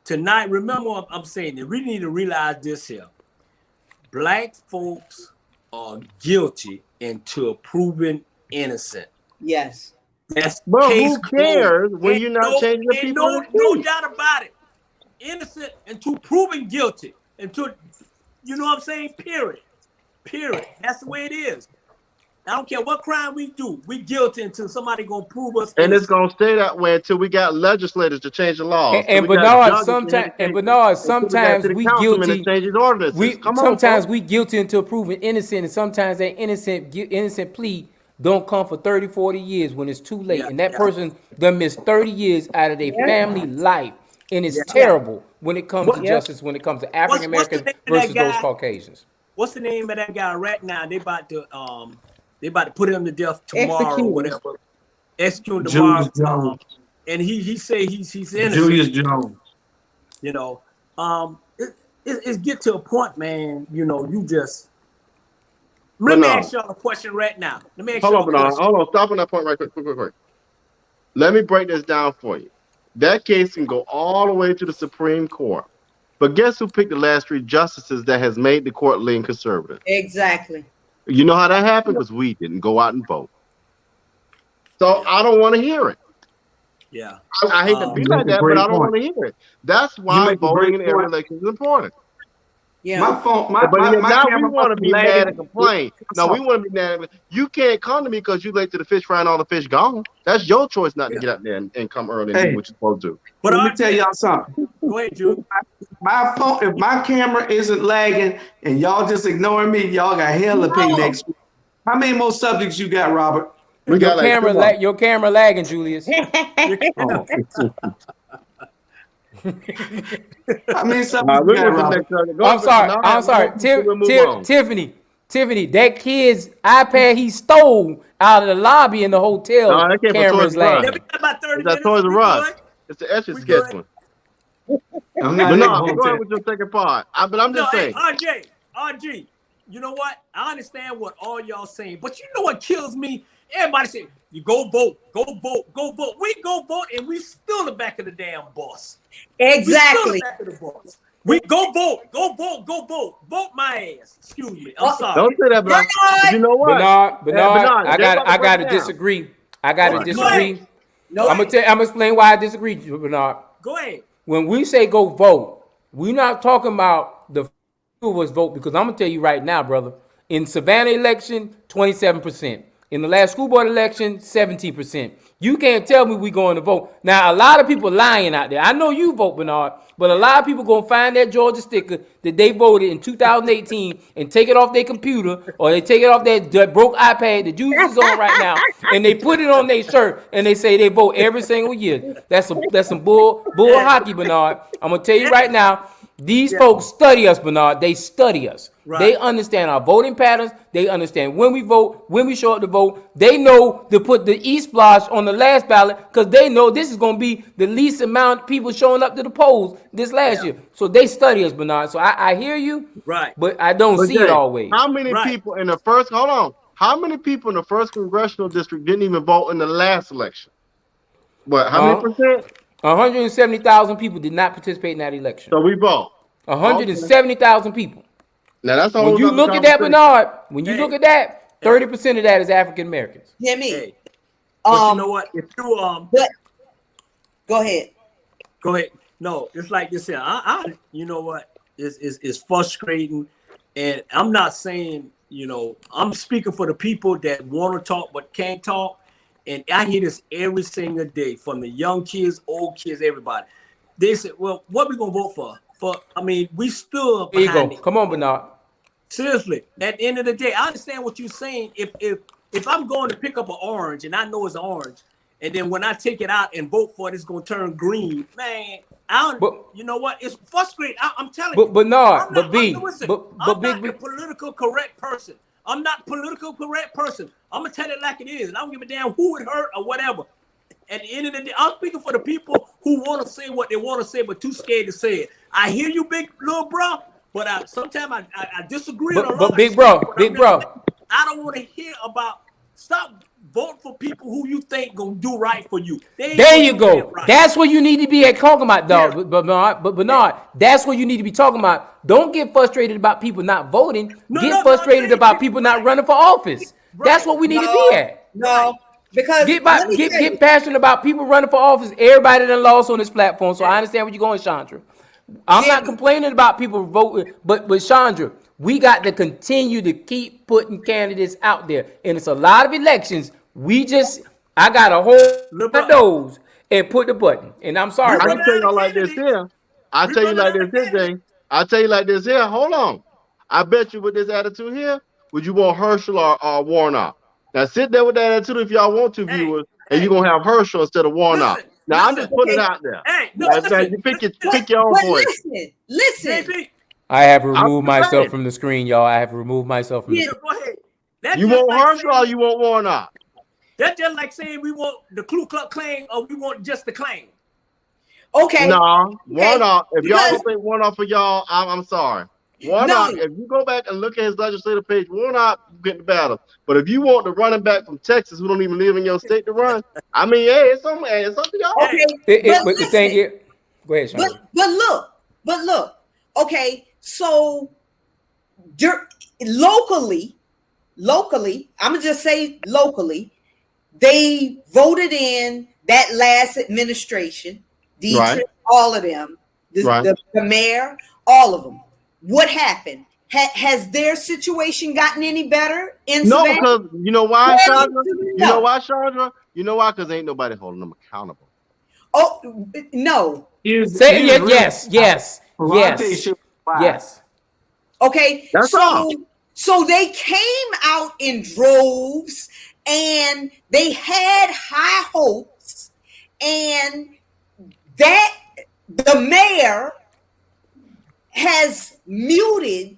Tonight, remember what I'm saying, that we need to realize this here. Black folks are guilty until proven innocent. Yes. That's but who cares when you're not changing the people? No doubt about it. Innocent until proven guilty. Until, you know what I'm saying? Period. That's the way it is. I don't care what crime we do. We guilty until somebody gonna prove us innocent. And it's gonna stay that way until we got legislators to change the laws. And Bernard, sometimes we guilty. Sometimes we guilty until proven innocent, and sometimes that innocent plea don't come for 30, 40 years when it's too late. And that person done missed 30 years out of their family life. And it's terrible when it comes to justice, when it comes to African Americans versus those Caucasians. What's the name of that guy right now? They about to put him to death tomorrow or whatever. Execute tomorrow. And he say he's innocent. Julius Jones. You know, it's get to a point, man. You know, you just. Let me ask y'all a question right now. Hold on. Stop on that point right quick. Let me break this down for you. That case can go all the way to the Supreme Court. But guess who picked the last 3 justices that has made the court lean conservative? Exactly. You know how that happened? Because we didn't go out and vote. So I don't want to hear it. Yeah. I hate to be You like make a that, but great I don't point. want to hear it. That's You why make a voting great in every point. election is important. Yeah. My phone, But yeah, my now we camera must want to be be mad and lagging. complain. No, we want to be mad. You can't come to me because you late to the fish fry and all the fish gone. That's your choice not to get out there and come early and do Hey, what you're supposed to do. But let me tell y'all something. go ahead, Jude. My phone, if my camera isn't lagging and y'all just ignoring me, y'all got hell to pay next week. How many more subjects you got, Robert? We Your got like 2 camera, more. your camera lagging, Julius. Oh. How many subjects you We'll got, get to the Robert? next subject. Go I'm ahead, sorry. Bernard. I'm sorry. We'll move on. Tiffany, that kid's iPad he stole out of the lobby in the hotel No, that came from camera Toys is R Us. Yeah, we lagging. got about 30 It's that minutes. Toys We R Us. good. It's the Etch a We Sketch good. one. I'm not But in no, the go ahead hotel. with your second part. But I'm No, just hey, saying. RG, you know what? I understand what all y'all saying, but you know what kills me? Everybody say, you go vote, go vote, go vote. We go vote, and we still the back of the damn bus. We still Exactly. the back of the bus. We go vote, go vote, go vote. Vote my ass. Excuse me. I'm sorry. Don't say that, Bernard. But you know what? Bernard, Bernard, I Jay about to break got to it down. disagree. I got to Go ahead. disagree. No. I'm gonna explain why I disagree, Bernard. Go ahead. When we say go vote, we're not talking about the few of us vote, because I'm gonna tell you right now, brother. In Savannah election, 27%. In the last school board election, 17%. You can't tell me we going to vote. Now, a lot of people lying out there. I know you vote, Bernard, but a lot of people gonna find that Georgia sticker that they voted in 2018 and take it off their computer, or they take it off that broke iPad that Jesus is on right now, and they put it on their shirt and they say they vote every single year. That's some bull hockey, Bernard. I'm gonna tell you right now. These folks study us, Bernard. They study us. Right. They understand our voting patterns. They understand when we vote, when we show up to vote. They know to put the e-splash on the last ballot because they know this is going to be the least amount of people showing up to the polls this last year. So they study us, Bernard. So I hear you, Right. but I don't see it always. How many people in the first? Hold on. How many people in the first congressional district didn't even vote in the last election? What? How many percent? 170,000 people did not participate in that election. So we vote. 170,000 people. Now that's a When whole you other look at that, conversation. Bernard, when you look at that, 30% of that is African Americans. Hear me. Hey. But you know what? If you But go ahead. Go ahead. No, it's like this here. I you know what? It's frustrating, and I'm not saying, I'm speaking for the people that want to talk but can't talk, and I hear this every single day from the young kids, old kids, everybody. They say, "Well, what we gonna vote for?" We still There you behind go. it. Come on, Bernard. Seriously, at the end of the day, I understand what you're saying. If I'm going to pick up an orange and I know it's orange, and then when I take it out and vote for it, it's going to turn green, man. You know what? It's frustrating. I'm telling you. Bernard, I'm not Big, a political correct person. I'm not political correct person. I'm gonna tell it like it is, and I don't give a damn who it hurt or whatever. At the end of the day, I'm speaking for the people who want to say what they want to say, but too scared to say it. I hear you, big little bro, but sometimes I disagree on a lot. But big bro, I don't want to hear about. Stop voting for people who you think gonna do right for you. There you go. Right. That's what you need to be talking about, dog. Yeah. But Bernard, that's what you need to be talking about. Don't get frustrated about people not voting. Get frustrated about people not running for office. Right. That's what we need to be at. No. Because get passionate about people running for office. Everybody that lost on this platform. So I understand where you're going, Chandra. I'm not complaining about people voting, but Chandra, we got to continue to keep putting candidates out there. And it's a lot of elections. I got to hold my nose and put the button. And I'm sorry. I can tell y'all like this here. I'll tell you like this here, Jay. I'll tell you like this here. Hold on. I bet you with this attitude here, would you want Herschel or Warnock? Now sit there with that attitude if y'all want to, viewers, and you're gonna have Herschel instead of Warnock. Now I'm just putting it out there. Hey, you pick your own voice. Listen. I have removed myself from the screen, y'all. I have removed myself from the screen. Go ahead. You want Herschel or you want Warnock? That's just like saying we want the Ku Klux Klan or we want just the Klan. Okay. No, Warnock. If y'all don't think Warnock for y'all, I'm sorry. Warnock, if you go back and look at his legislative page, Warnock get the battle. But if you want the running back from Texas who don't even live in your state to run, I mean, hey, it's something to y'all. Okay. But the thing is, go ahead, Sean. But look. Okay, so locally, I'm gonna just say locally, they voted in that last administration, Dietrich, Right. all of them, the mayor, all of them. What happened? Has their situation gotten any better in No, Savannah? because you know why, Chandra? You know why, Chandra? You know why? Because ain't nobody holding them accountable. Oh, no. Say yes. Okay, That's all. So they came out in droves and they had high hopes, and that the mayor has muted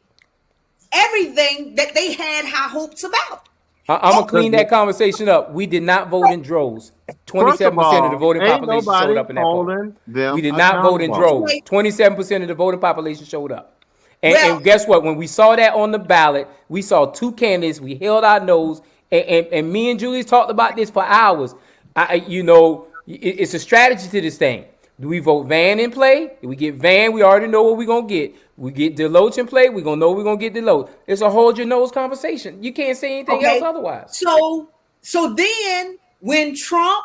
everything that they had high hopes about. I'm gonna clean that conversation up. We did not vote in droves. 27% of the voting population showed up in that poll. We did not vote in droves. 27% of the voting population showed up. And guess what? When we saw that on the ballot, we saw two candidates. We held our nose, and me and Julius talked about this for hours. It's a strategy to this thing. Do we vote Van in play? If we get Van, we already know what we're going to get. We get Deloach in play, we're going to know we're going to get Deloach. It's a hold your nose conversation. You can't say anything else otherwise. So then when Trump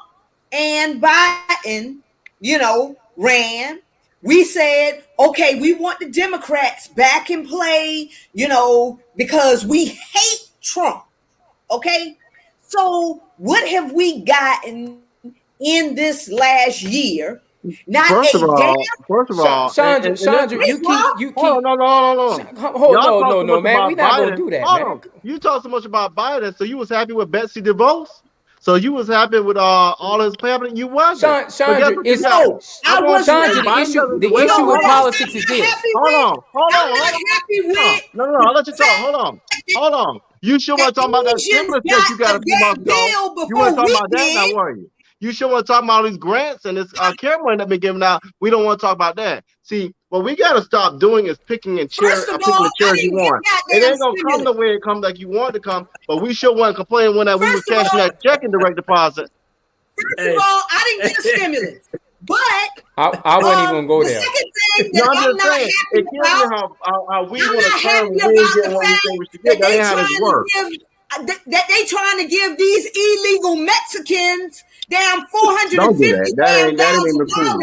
and Biden, ran, we said, okay, we want the Democrats back in play, because we hate Trump. Okay. So what have we gotten in this last year? First of all, Chandra, you keep. Hold on. No, man. We're not gonna do that, man. You talk so much about Biden, so you was happy with Betsy DeVos? So you was happy with all his family? You wasn't. Chandra, the issue with politics is this. Hold on. No, I'll let you talk. Hold on. You sure want to talk about that stimulus check you got a few months ago? You want to talk about that? Now, were you? You sure want to talk about all these grants and this care money that been given out? We don't want to talk about that. See, what we got to stop doing is picking the chairs you want. It ain't going to come the way it comes like you want it to come, but we sure want to complain when we were cashing that check in direct deposit. First of all, I didn't get a stimulus, but I wasn't even going to go there. I'm not happy about, how we want to turn when we get what we think we should get. That ain't how this works. That they trying to give these illegal Mexicans damn $450,000. That ain't even cool.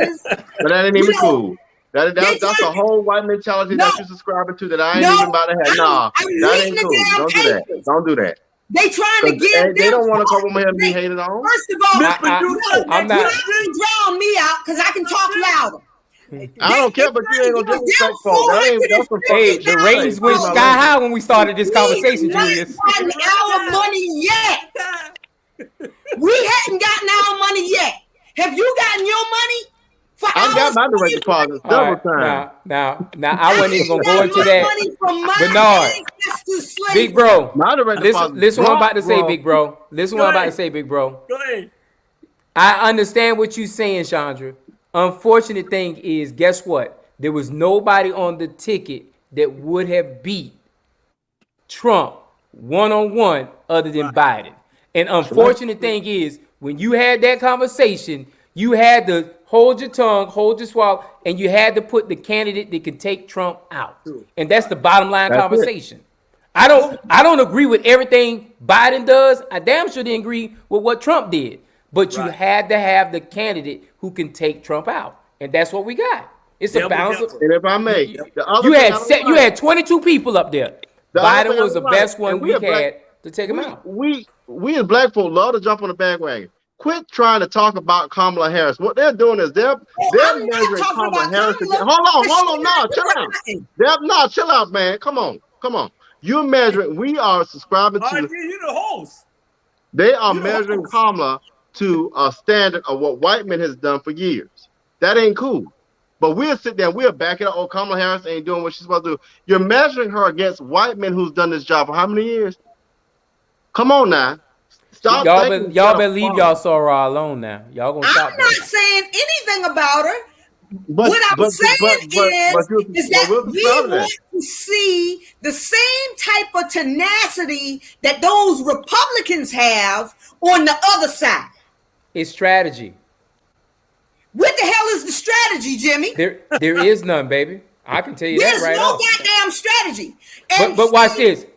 But that ain't even cool. That's a whole white mentality that you're subscribing to that I ain't even about to have. Nah, that ain't cool. Don't do that. They trying to give they don't want to come over here and be hated on. First of all, I'm not drown me out because I can talk louder. I don't care, but you ain't gonna disrespect folks. Hey, the ratings went sky high when we started this conversation, Julius. We hadn't gotten our money yet. We hadn't gotten our money yet. Have you gotten your money? I got my direct deposit several times. Now, I wasn't even gonna go into that. Bernard, big bro, listen what I'm about to say, big bro. Go ahead. I understand what you're saying, Chandra. Unfortunate thing is, guess what? There was nobody on the ticket that would have beat Trump one-on-one other than Biden. And unfortunate thing is, when you had that conversation, you had to hold your tongue, hold your swallow, and you had to put the candidate that can take Trump out. And that's the bottom line conversation. I don't agree with everything Biden does. I damn sure didn't agree with what Trump did. But you had to have the candidate who can take Trump out. And that's what we got. It's a balance. And if I may, you had 22 people up there. Biden was the best one we had to take him out. We as black folk love to jump on the bandwagon. Quit trying to talk about Kamala Harris. What they're doing is they're measuring Kamala Harris. Hold on, chill out, man. Come on. You're measuring. We are subscribing to. You the host. They are measuring Kamala to a standard of what white men has done for years. That ain't cool. But we'll sit there and we'll back it up. Oh, Kamala Harris ain't doing what she's supposed to do. You're measuring her against white men who's done this job for how many years? Come on now. Stop. Y'all better leave y'all sorrow alone now. Y'all gonna stop. I'm not saying anything about her. What I'm saying is that we want to see the same type of tenacity that those Republicans have on the other side. It's strategy. What the hell is the strategy, Jimmy? There is none, baby. I can tell you that right now. There's no goddamn strategy.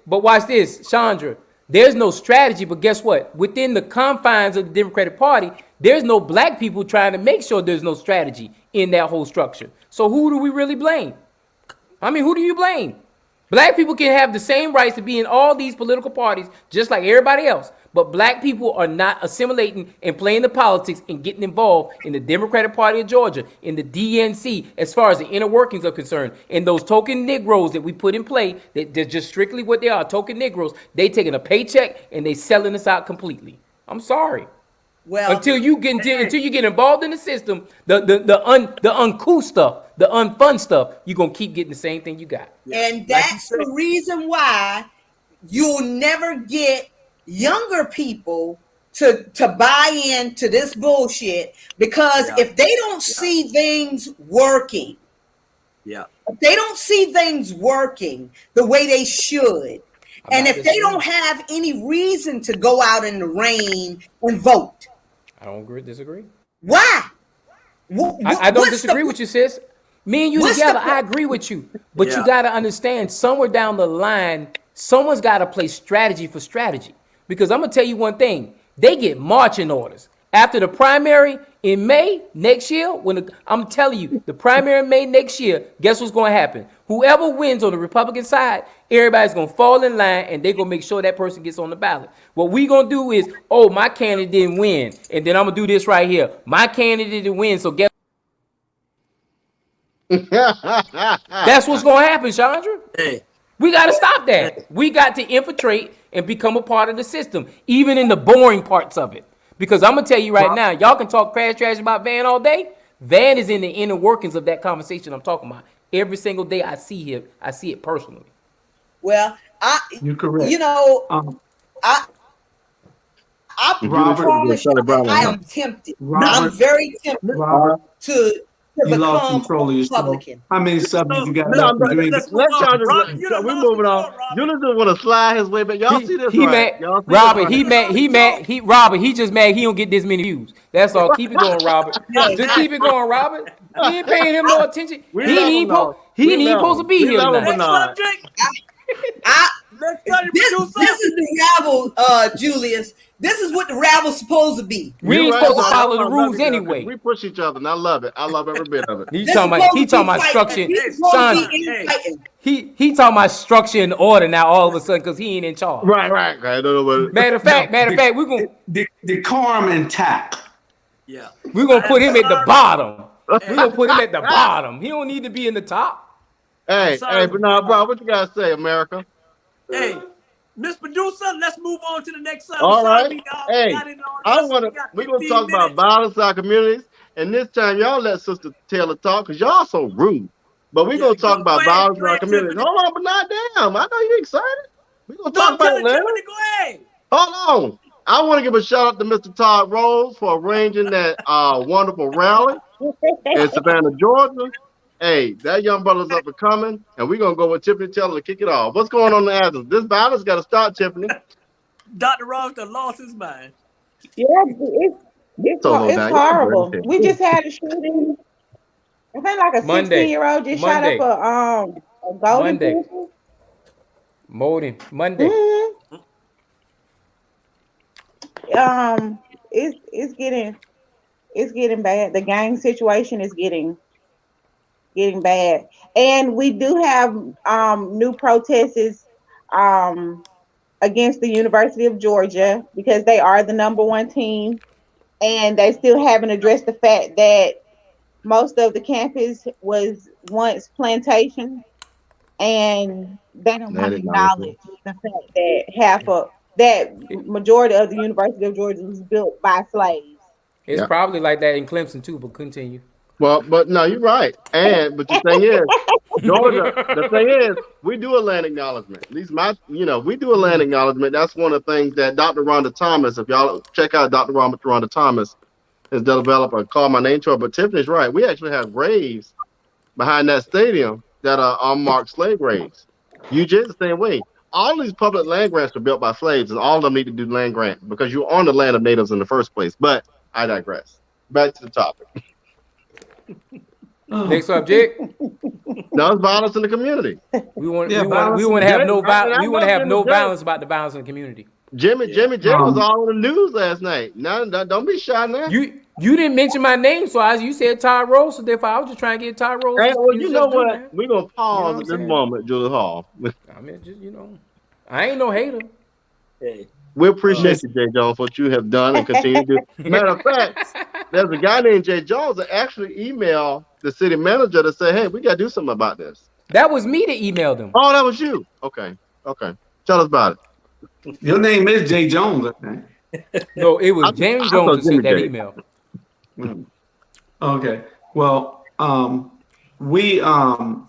But watch this. Chandra, There's no strategy, but guess what? Within the confines of the Democratic Party, there's no black people trying to make sure there's no strategy in that whole structure. So who do we really blame? I mean, who do you blame? Black people can have the same rights to be in all these political parties just like everybody else. But black people are not assimilating and playing the politics and getting involved in the Democratic Party of Georgia, in the DNC, as far as the inner workings are concerned. And those token Negroes that we put in play, they're just strictly what they are, token Negroes. They taking a paycheck and they selling us out completely. I'm sorry. Well, until you get involved in the system, the uncouth stuff, the unfun stuff, you're gonna keep getting the same thing you got. And that's the reason why you'll never get younger people to buy into this bullshit, because if they don't see things working, if they don't see things working the way they should, and if they don't have any reason to go out in the rain and vote. I don't disagree. Why? I don't disagree with you, sis. Me and you together, I agree with you. But you got to understand, somewhere down the line, someone's got to play strategy for strategy. Because I'm going to tell you one thing. They get marching orders. After the primary in May next year, I'm telling you, the primary in May next year, guess what's going to happen? Whoever wins on the Republican side, everybody's going to fall in line and they're going to make sure that person gets on the ballot. What we going to do is, my candidate didn't win. And then I'm going to do this right here. My candidate didn't win, so guess that's what's going to happen, Chandra. Hey. We got to stop that. We got to infiltrate and become a part of the system, even in the boring parts of it. Because I'm going to tell you right now, y'all can talk trash about Van all day. Van is in the inner workings of that conversation I'm talking about. Every single day I see him, I see it personally. Well, you're correct. You know, I promise you, I am tempted. I'm very tempted to you lost control of yourself. Republican. How many subjects you got? We moving on. Julius just want to slide his way back. Y'all see this, right? Robert, he just mad he don't get this many views. That's all. Keep it going, Robert. Just keep it going, Robert. We ain't paying him no attention. He ain't even supposed to be here tonight. This is the rabble, Julius. This is what the rabble's supposed to be. We ain't supposed to follow the rules anyway. We push each other, and I love it. I love every bit of it. He talking about structure. He talking about structure and order now all of a sudden because he ain't in charge. Right. I don't know what. Matter of fact, we're gonna decorum intact. Yeah, we're gonna put him at the bottom. We're gonna put him at the bottom. He don't need to be in the top. Hey, but now, bro, what you gotta say, America? Hey. Miss Producer, let's move on to the next subject. All right. We're gonna talk about violence in our communities, and this time y'all let Sister Taylor talk because y'all so rude. But we're gonna talk about violence in our communities. Hold on, but not damn. I know you're excited. We're gonna talk about it later. Go ahead. Hold on. I want to give a shout out to Mr. Todd Rose for arranging that wonderful rally in Savannah, Georgia. Hey, that young brother's up and coming, and we're going to go with Tiffany Taylor to kick it off. What's going on in Athens? This violence got to stop, Tiffany. Dr. Ross done lost his mind. Yeah, it's horrible. We just had a shooting. I think like a 16-year-old just shot up a golden person. Monday. Mm-hmm. It's getting bad. The gang situation is getting bad, and we do have new protests against the University of Georgia because they are the #1 team, and they still haven't addressed the fact that most of the campus was once plantation, and they don't want to acknowledge the fact that majority of the University of Georgia was built by slaves. It's probably like that in Clemson too, but continue. Well, but no, you're right. But the thing is, Georgia, we do a land acknowledgement. At least we do a land acknowledgement. That's one of the things that Dr. Rhonda Thomas, if y'all check out Dr. Rhonda Thomas, has developed a Call My Name tour. But Tiffany's right. We actually have graves behind that stadium that are unmarked slave graves. UJ the same way. All these public land grants are built by slaves, and all of them need to do land grant because you're on the land of natives in the first place. But I digress. Back to the topic. Next subject. No, it's violence in the community. We want to have no violence about the violence in the community. Jimmy J was all on the news last night. Now, don't be shy now. You didn't mention my name, so you said Tyrone, so therefore I was just trying to get Tyrone. Hey, well, you know what? We're gonna pause at this saying? moment, Julius Hall. I mean, just I ain't no hater. Hey, we appreciate you, Jay Jones, what you have done and continue to do. Matter of fact, there's a guy named Jay Jones that actually emailed the city manager to say, "Hey, we gotta do something about this." That was me that emailed him. Oh, that was you. Okay. Tell us about it. Your name is Jay Jones, I think. No, it was James Jones who sent that email. Okay. Well, we when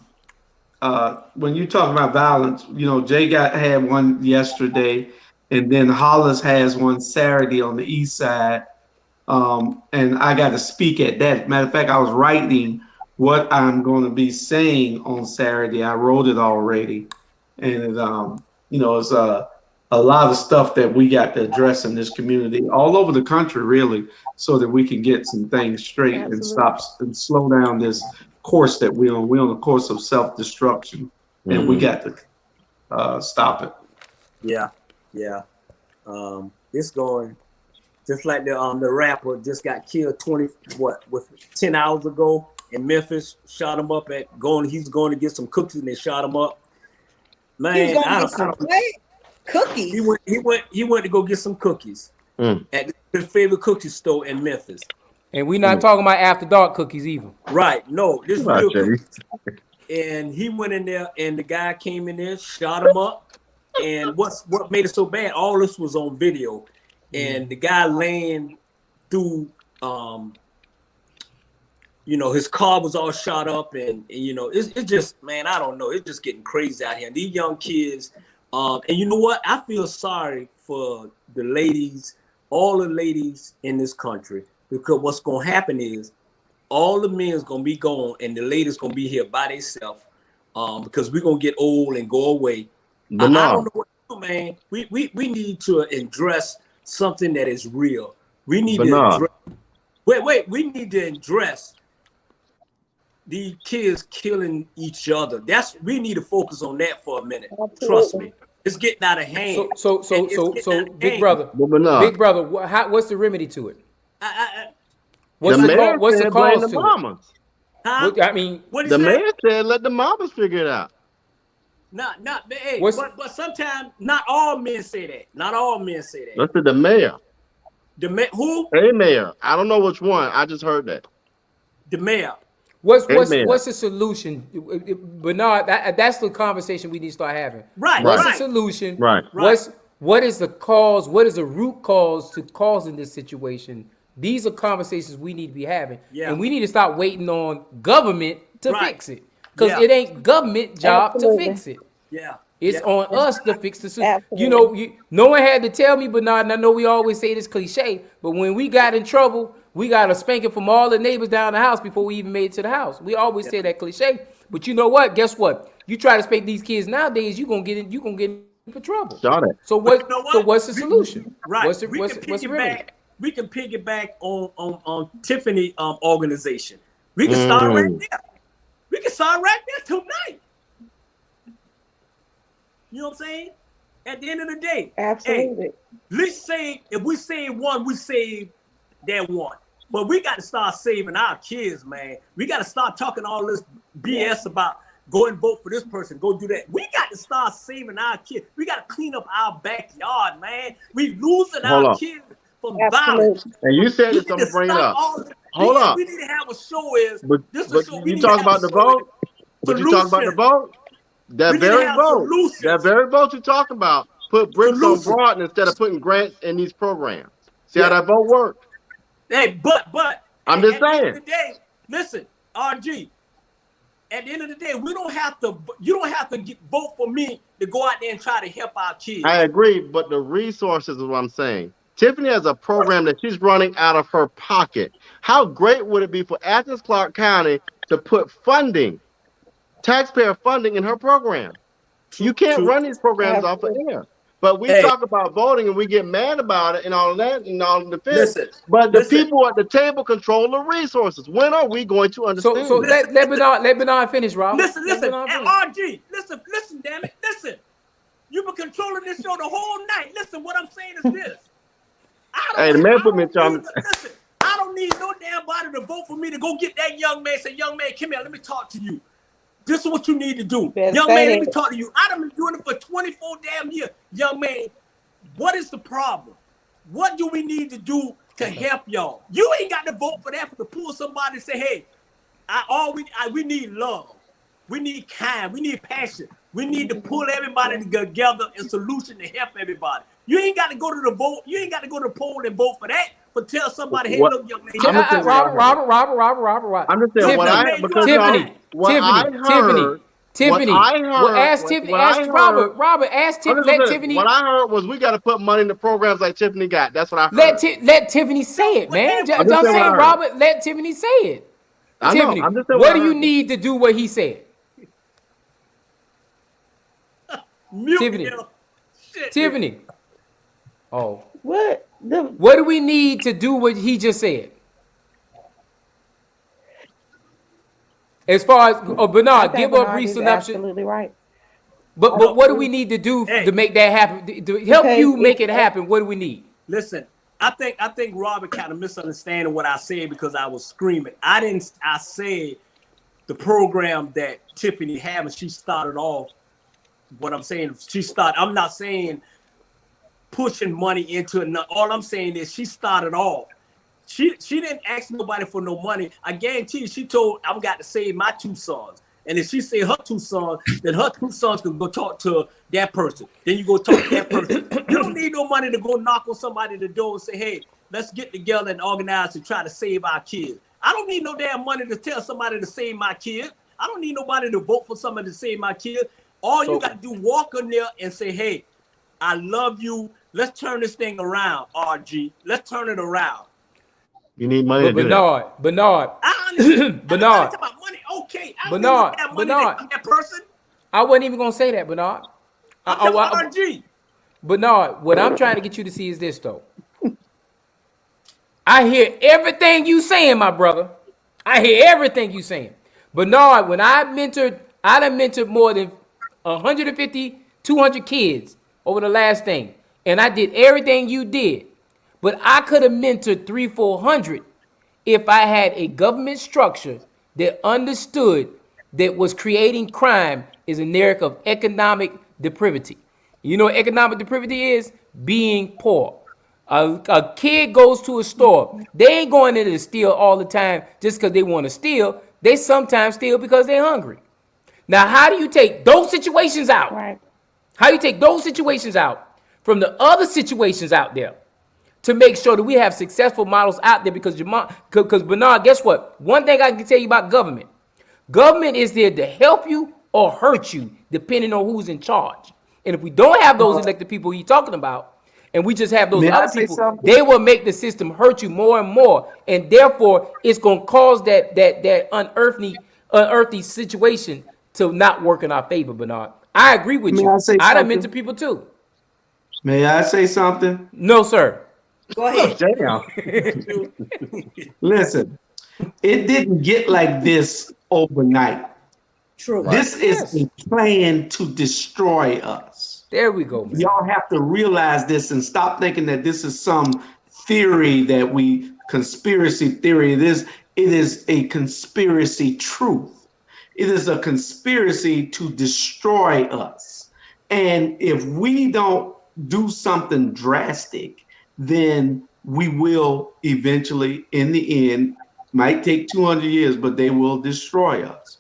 you talk about violence, Jay had one yesterday, and then Hollis has one Saturday on the east side. And I got to speak at that. Matter of fact, I was writing what I'm going to be saying on Saturday. I wrote it already, and it's a lot of stuff that we got to address in this community, all over the country, really, so that we can get some things straight. Absolutely. And stop and slow down this course that we're on. We're on a course of self-destruction, and we got to stop it. Yeah. It's going just like the rapper just got killed 10 hours ago in Memphis. Shot him up he's going to get some cookies and they shot him up. Man, cookies. He went to go get some cookies at his favorite cookie store in Memphis. And we're not talking about after dark cookies either. Right. No, this is real cookies. And he went in there and the guy came in there, shot him up. And what made it so bad, all this was on video. And the guy laying through his car was all shot up and it's just, man, I don't know. It's just getting crazy out here. And these young kids, and you know what? I feel sorry for the ladies, all the ladies in this country, because what's going to happen is all the men's going to be gone and the ladies going to be here by themselves because we're going to get old and go away. I don't know what to do, man. We need to address something that is real. We need to address, we need to address these kids killing each other. We need to focus on that for a minute. Absolutely. Trust me. It's getting out of hand. So big brother, what's the remedy to it? What's the cause to it? Huh? I mean, the mayor said let the mamas figure it out. But sometimes not all men say that. Not all men say that. Listen, the mayor. Who? A mayor. I don't know which one. I just heard that. The mayor. What's the solution, Bernard? That's the conversation we need to start having. Right. What's the solution? Right. What is the cause? What is the root cause to causing this situation? These are conversations we need to be having, and we need to stop waiting on government to fix it, because it ain't government job to fix it. Yeah. It's on us to fix the situation. No one had to tell me, Bernard, and I know we always say this cliche, but when we got in trouble, we got a spanking from all the neighbors down the house before we even made it to the house. We always say that cliche, but you know what? Guess what? You try to spank these kids nowadays, you gonna get in for trouble. So what's the solution? Right. What's the remedy? We can piggyback on Tiffany organization. We can start right there. We can start right there tonight. You know what I'm saying? At the end of the day, absolutely. Hey, let's say if we save one, we save that one. But we got to start saving our kids, man. We got to start talking all this BS about go and vote for this person, go do that. We got to start saving our kids. We got to clean up our backyard, man. We losing our kids from violence. And you said it's something to bring it up. Hold on. We need to have a show. But you talk about the vote? But you talk about the vote? That very vote you're talking about put bricks on Broad instead of putting grants in these programs. See how that vote worked? Hey, but I'm just saying. At the end of the day, listen, RG. At the end of the day, you don't have to vote for me to go out there and try to help our kids. I agree, but the resources is what I'm saying. Tiffany has a program that she's running out of her pocket. How great would it be for Athens Clarke County to put funding, taxpayer funding in her program? You can't run these programs off of air. But we talk about voting and we get mad about it and all of that and all of the defense. But the people at the table control the resources. When are we going to understand? So let Bernard finish, Rob. Listen, and RG, listen, damn it, listen. You've been controlling this show the whole night. Listen, what I'm saying is this. Hey, the man put me in charge. Listen, I don't need no damn body to vote for me to go get that young man. Say, young man, come here. Let me talk to you. This is what you need to do. Young man, let me talk to you. I done been doing it for 24 damn years. Young man, what is the problem? What do we need to do to help y'all? You ain't got to vote for that to pull somebody and say, hey, we need love. We need kind. We need passion. We need to pull everybody together in solution to help everybody. You ain't got to go to the vote. You ain't got to go to the poll and vote for that. But tell somebody, hey, look, young man. Robert. I'm just saying what I heard. Robert, ask Tiffany. Let Tiffany. What I heard was we got to put money into programs like Tiffany got. That's what I heard. Let Tiffany say it, man. I'm saying, Robert, let Tiffany say it. Tiffany, what do you need to do what he said? Tiffany. Oh. What? What do we need to do what he just said? As far as Bernard, give her a brief synopsis. Absolutely right. But what do we need to do to make that happen? To help you make it happen, what do we need? Listen, I think Robert kind of misunderstanding what I said because I was screaming. I said the program that Tiffany had when she started off. What I'm saying, I'm not saying pushing money into it. All I'm saying is she started off. She didn't ask nobody for no money. I guarantee you, she told I've got to save my 2 sons. And if she said her 2 sons, then her 2 sons can go talk to that person. Then you go talk to that person. You don't need no money to go knock on somebody's door and say, hey, let's get together and organize to try to save our kids. I don't need no damn money to tell somebody to save my kid. I don't need nobody to vote for somebody to save my kid. All you got to do, walk in there and say, hey, I love you. Let's turn this thing around, RG. Let's turn it around. You need money to do that. Bernard. Bernard. About money. Okay. Bernard. That person. I wasn't even going to say that, Bernard. RG. Bernard, what I'm trying to get you to see is this, though. I hear everything you saying, my brother. I hear everything you saying. Bernard, when I done mentored more than 150, 200 kids over the last thing. And I did everything you did. But I could have mentored 300, 400 if I had a government structure that understood that was creating crime is a narrative of economic depravity. You know what economic depravity is? Being poor. A kid goes to a store. They ain't going in to steal all the time just because they want to steal. They sometimes steal because they're hungry. Now, how do you take those situations out? Right. How do you take those situations out from the other situations out there to make sure that we have successful models out there? Because Bernard, guess what? One thing I can tell you about government. Government is there to help you or hurt you, depending on who's in charge. And if we don't have those elected people you're talking about, and we just have those other people, they will make the system hurt you more and more. And therefore, it's going to cause that unearthly situation to not work in our favor, Bernard. I agree with you. I done mentor people too. May I say something? No, sir. Go ahead. Listen, it didn't get like this overnight. True. This is a plan to destroy us. There we go, man. Y'all have to realize this and stop thinking that this is some theory conspiracy theory. It is a conspiracy truth. It is a conspiracy to destroy us. And if we don't do something drastic, then we will eventually, in the end, might take 200 years, but they will destroy us.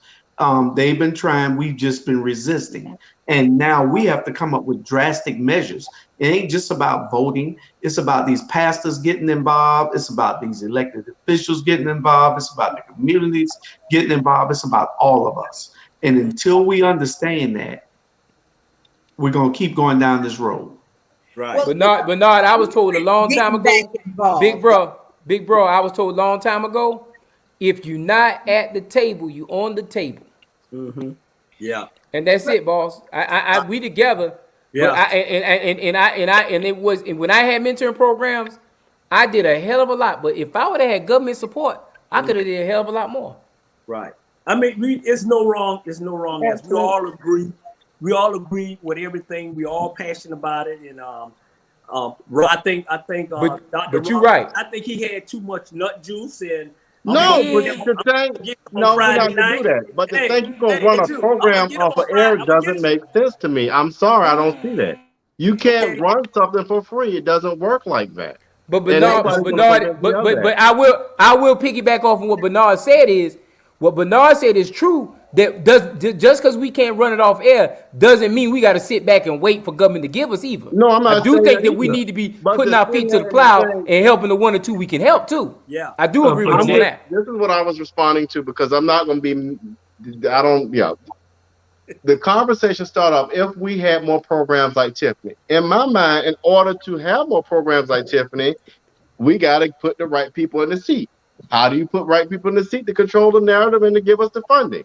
They've been trying, we've just been resisting. And now we have to come up with drastic measures. It ain't just about voting. It's about these pastors getting involved. It's about these elected officials getting involved. It's about the communities getting involved. It's about all of us. And until we understand that, we're going to keep going down this road. Right. Well, Bernard, I was told a long time ago, big bro, I was told a long time ago, if you're not at the table, you on the table. Mm-hmm. Yeah. And that's it, boss. We together. Yeah. When I had mentoring programs, I did a hell of a lot. But if I would have had government support, I could have did a hell of a lot more. Right. I mean, it's no wrong. It's no wrong. As we all agree, we all agree with everything. We all passionate about it, and I think Dr. but you're Rob, right. I think he had too much nut juice, and No, but Yeah. the thing, get him on no, we're Friday not gonna do night. that. But the Hey, thing, you're gonna hey, run a Juice, I'm gonna program get him off of on Friday. air I'm gonna doesn't get you. make sense to me. I'm sorry, I don't see that. You can't Okay. run something for free. It doesn't work like that. But And Bernard, nobody's gonna convince me of that. but I will piggyback off of what Bernard said is what Bernard said is true. That just because we can't run it off air doesn't mean we got to sit back and wait for government to give us either. No, I'm I not do saying think that that we either. need to be But putting the our thing feet to the and the plow thing, and helping the one or two we can help too. Yeah. I do agree with I'm you on just, that. this is what I was responding to because I'm not gonna be. I don't. Yeah. The conversation started off if we had more programs like Tiffany. In my mind, in order to have more programs like Tiffany, we got to put the right people in the seat. How do you put right people in the seat to control the narrative and to give us the funding?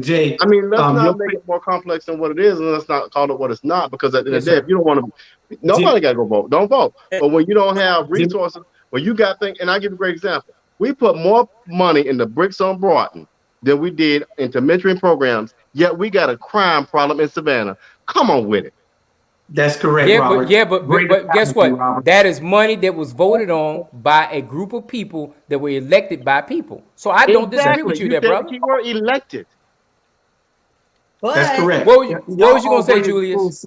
Jay, I mean, let's your not make it more complex than what it is, and let's not call it what it's not. Because at the end Yes, of the day, sir. if you don't want to, nobody got to go vote. Don't vote. But when you don't have Jim, resources, when you got things, and I give you a great example. We put more money into Bricks on Broughton than we did into mentoring programs. Yet we got a crime problem in Savannah. Come on with it. that's correct, Robert. Great But guess analogy, what? Robert. That is money that was voted on by a group of people that were elected by people. So I don't disagree Exactly. with you You there, said the brother. key word elected. That's But correct. What was you all gonna say, bring it full, Julius?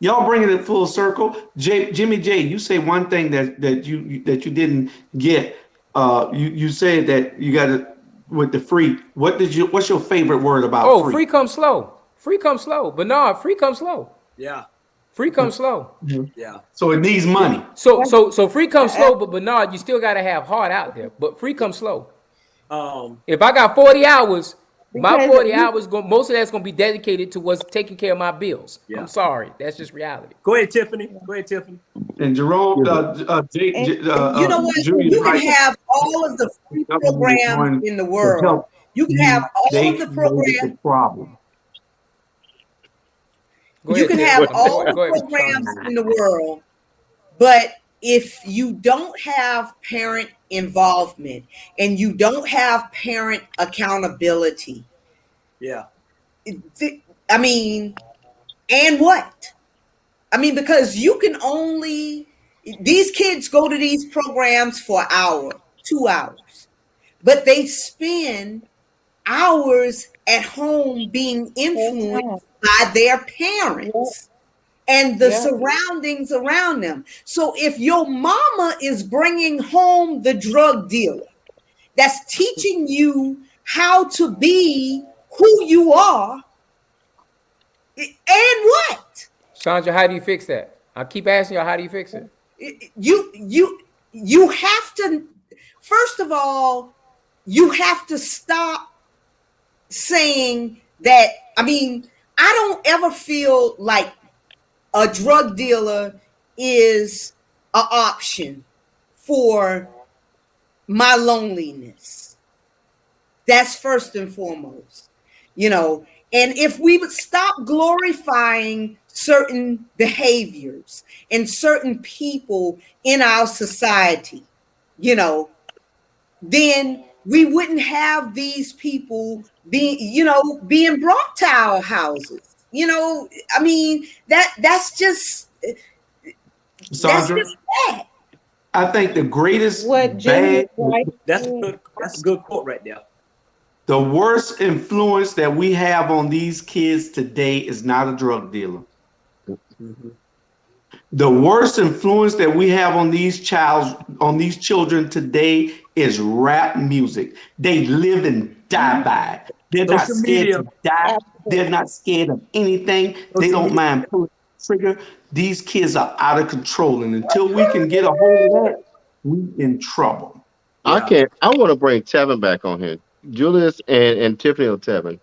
y'all bringing it full circle. Jimmy J, you say one thing that you didn't get. You said that you got it with the free. What's your favorite word about Oh, free? free comes slow. Free comes slow. Bernard, free comes slow. Yeah. Free comes slow. Yeah. So it needs money. So free comes slow, but Bernard, you still gotta have heart out there. But free comes slow. If I got 40 hours, my Because 40 you- hours, most of that's gonna be dedicated to what's taking care of my bills. Yeah. I'm sorry, that's just reality. Go ahead, Tiffany. Go ahead, Tiffany. And Jerome, you know what? Julius You can right. have all of the free Government is programs going in the to world. help You can you have all of the created programs. the problem. Go You ahead, can Tiff. have all Go the ahead, programs Sean. in the world, but if you don't have parent involvement and you don't have parent accountability, Yeah. I mean, and what? I mean, because you can only, these kids go to these programs for an hour, 2 hours, but they spend hours at home being influenced by their parents and the surroundings around them. So if your mama is bringing home the drug dealer that's teaching you how to be who you are, and what? Sandra, how do you fix that? I keep asking y'all, how do you fix it? You have to, first of all, you have to stop saying that. I mean, I don't ever feel like a drug dealer is an option for my loneliness. That's first and foremost, you know. And if we would stop glorifying certain behaviors and certain people in our society, you know, then we wouldn't have these people being brought to our houses. You know, I mean, that's just Sandra, bad. I think the greatest What bad, That's a good quote right there. the worst influence that we have on these kids today is not a drug dealer. Mhm. The worst influence that we have on these children today is rap music. They live and die by it. They're not Social scared media. to die. They're not scared of anything. They Social don't media. mind pulling the trigger. These kids are out of control, and until we can get a hold of that, we in trouble. Yeah. I want to bring Tevin back on here. Julius and Tiffany or Tevin.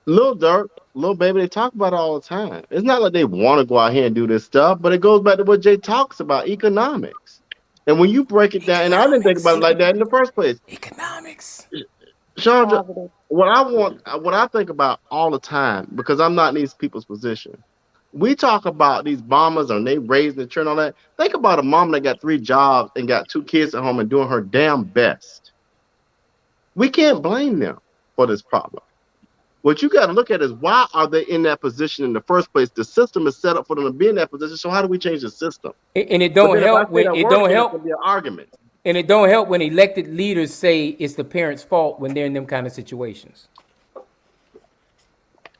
Lil Durk, Lil Baby, they talk about it all the time. It's not like they want to go out here and do this stuff, but it goes back to what Jay talks about, economics. And when you break it down, and I didn't think about it like that in the first place. Economics. Chandra, what I think about all the time, because I'm not in these people's position. We talk about these mamas and they raising the children, all that. Think about a mom that got 3 jobs and got 2 kids at home and doing her damn best. We can't blame them for this problem. What you got to look at is why are they in that position in the first place? The system is set up for them to be in that position. So how do we change the system? And it don't help when it don't help. It's be an argument. And it don't help when elected leaders say it's the parents' fault when they're in them kind of situations.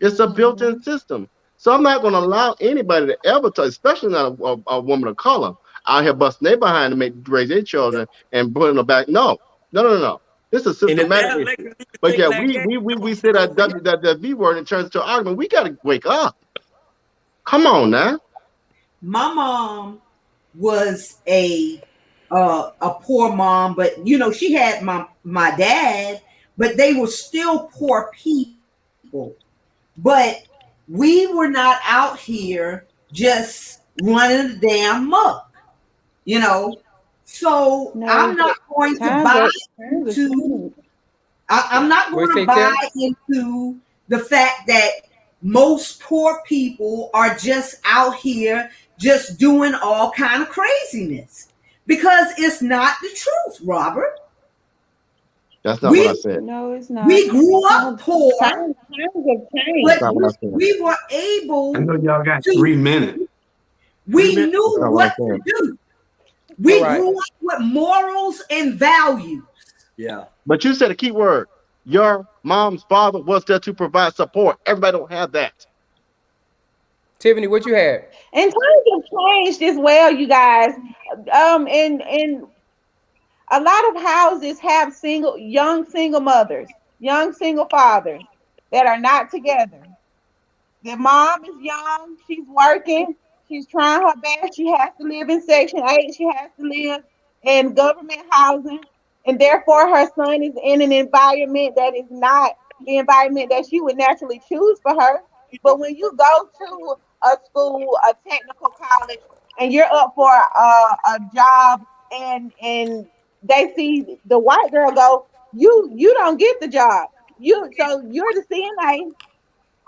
It's a built-in system. So I'm not going to allow anybody to ever touch, especially not a woman of color, out here busting their behind to raise their children and putting them back. No. This is systematic issue. But yeah, we say that the V word and turns into an argument. We got to wake up. Come on now. My mom was a poor mom, but you know, she had my dad, but they were still poor people. But we were not out here just running the damn muck, you know. So no, I'm not going to buy into. I'm not going to buy into the fact that most poor people are just out here just doing all kind of craziness, because it's not the truth, Robert. That's not what I said. No, it's not. We grew up poor, but we were able. I know y'all got 3 minutes. We knew what to do. We grew up with morals and values. Yeah. But you said a key word. Your mom's father was there to provide support. Everybody don't have that. Tiffany, what you had? And times have changed as well, you guys. And a lot of houses have young single mothers, young single fathers that are not together. Their mom is young, she's working, she's trying her best. She has to live in Section 8, she has to live in government housing, and therefore her son is in an environment that is not the environment that she would naturally choose for her. But when you go to a school, a technical college, and you're up for a job, and they see the white girl go, you don't get the job. So you're the CNA,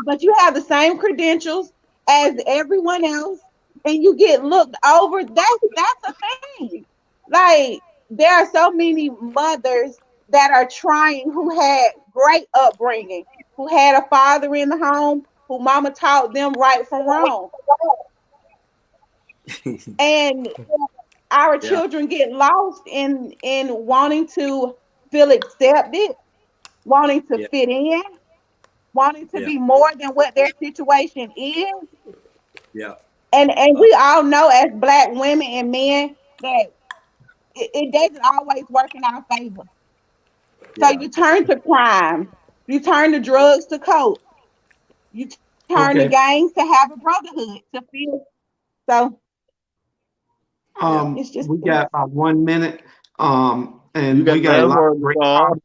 but you have the same credentials as everyone else, and you get looked over. That's a thing. Like, there are so many mothers that are trying, who had great upbringing, who had a father in the home, who mama taught them right from wrong. And our children get lost in wanting to feel accepted, wanting to fit in, wanting to be more than what their situation is. Yeah. And we all know, as Black women and men, that it doesn't always work in our favor. So you turn to crime, you turn to drugs to cope, you turn to gangs to have a brotherhood to feel. So it's just, we got about 1 minute, and we got a lot of great comments.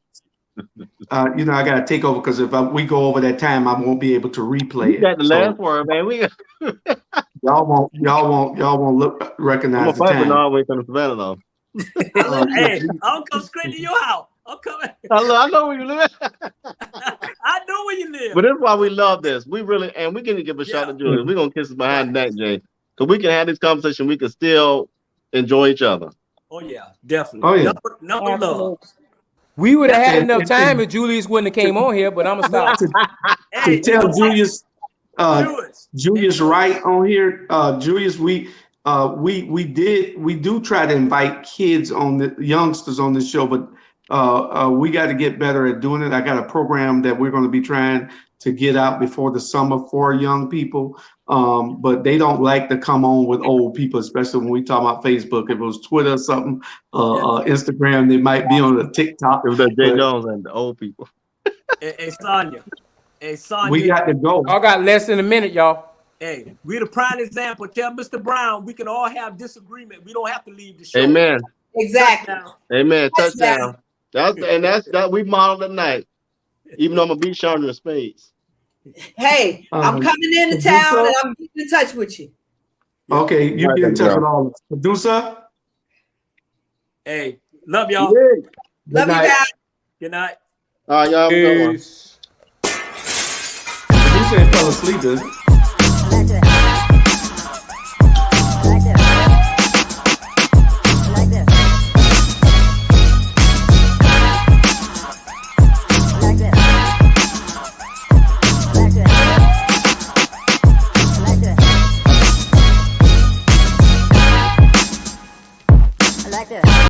You know, I got to take over, because if we go over that time, I won't be able to replay it. You got the last word, man. Y'all won't recognize the time. All the way from the Savannah, though. Hey, I'll come straight to your house. I'm coming. I know where you live. I know where you live. But that's why we love this. We really, and we can give a shout to Julius. We're going to kiss us behind the neck, Jay. So we can have this conversation. We can still enjoy each other. Oh, yeah, definitely. Oh, yeah. Number love. We would have had enough time if Julius wouldn't have came on here, but I'm going to stop. To tell Julius, Julius right on here. Julius, we do try to invite kids on the youngsters on this show, but we got to get better at doing it. I got a program that we're going to be trying to get out before the summer for young people, but they don't like to come on with old people, especially when we talk about Facebook. If it was Twitter or something, Instagram, they might be on the TikTok. It was that Jay Jones and the old people. Hey, Sonia. We got to go. I got less than a minute, y'all. Hey, we're the prime example. Tell Mr. Brown we can all have disagreement. We don't have to leave the show. Amen. Exactly. Amen. Touchdown. That's that we modeled tonight. Even though I'm gonna beat Sean in spades. Hey, I'm coming into town and I'm getting in touch with you. Okay, you get in touch with all of us. Producer. Hey, love y'all. Love you guys. Good night. All right, y'all. Good one. Producer ain't fell asleep, does he?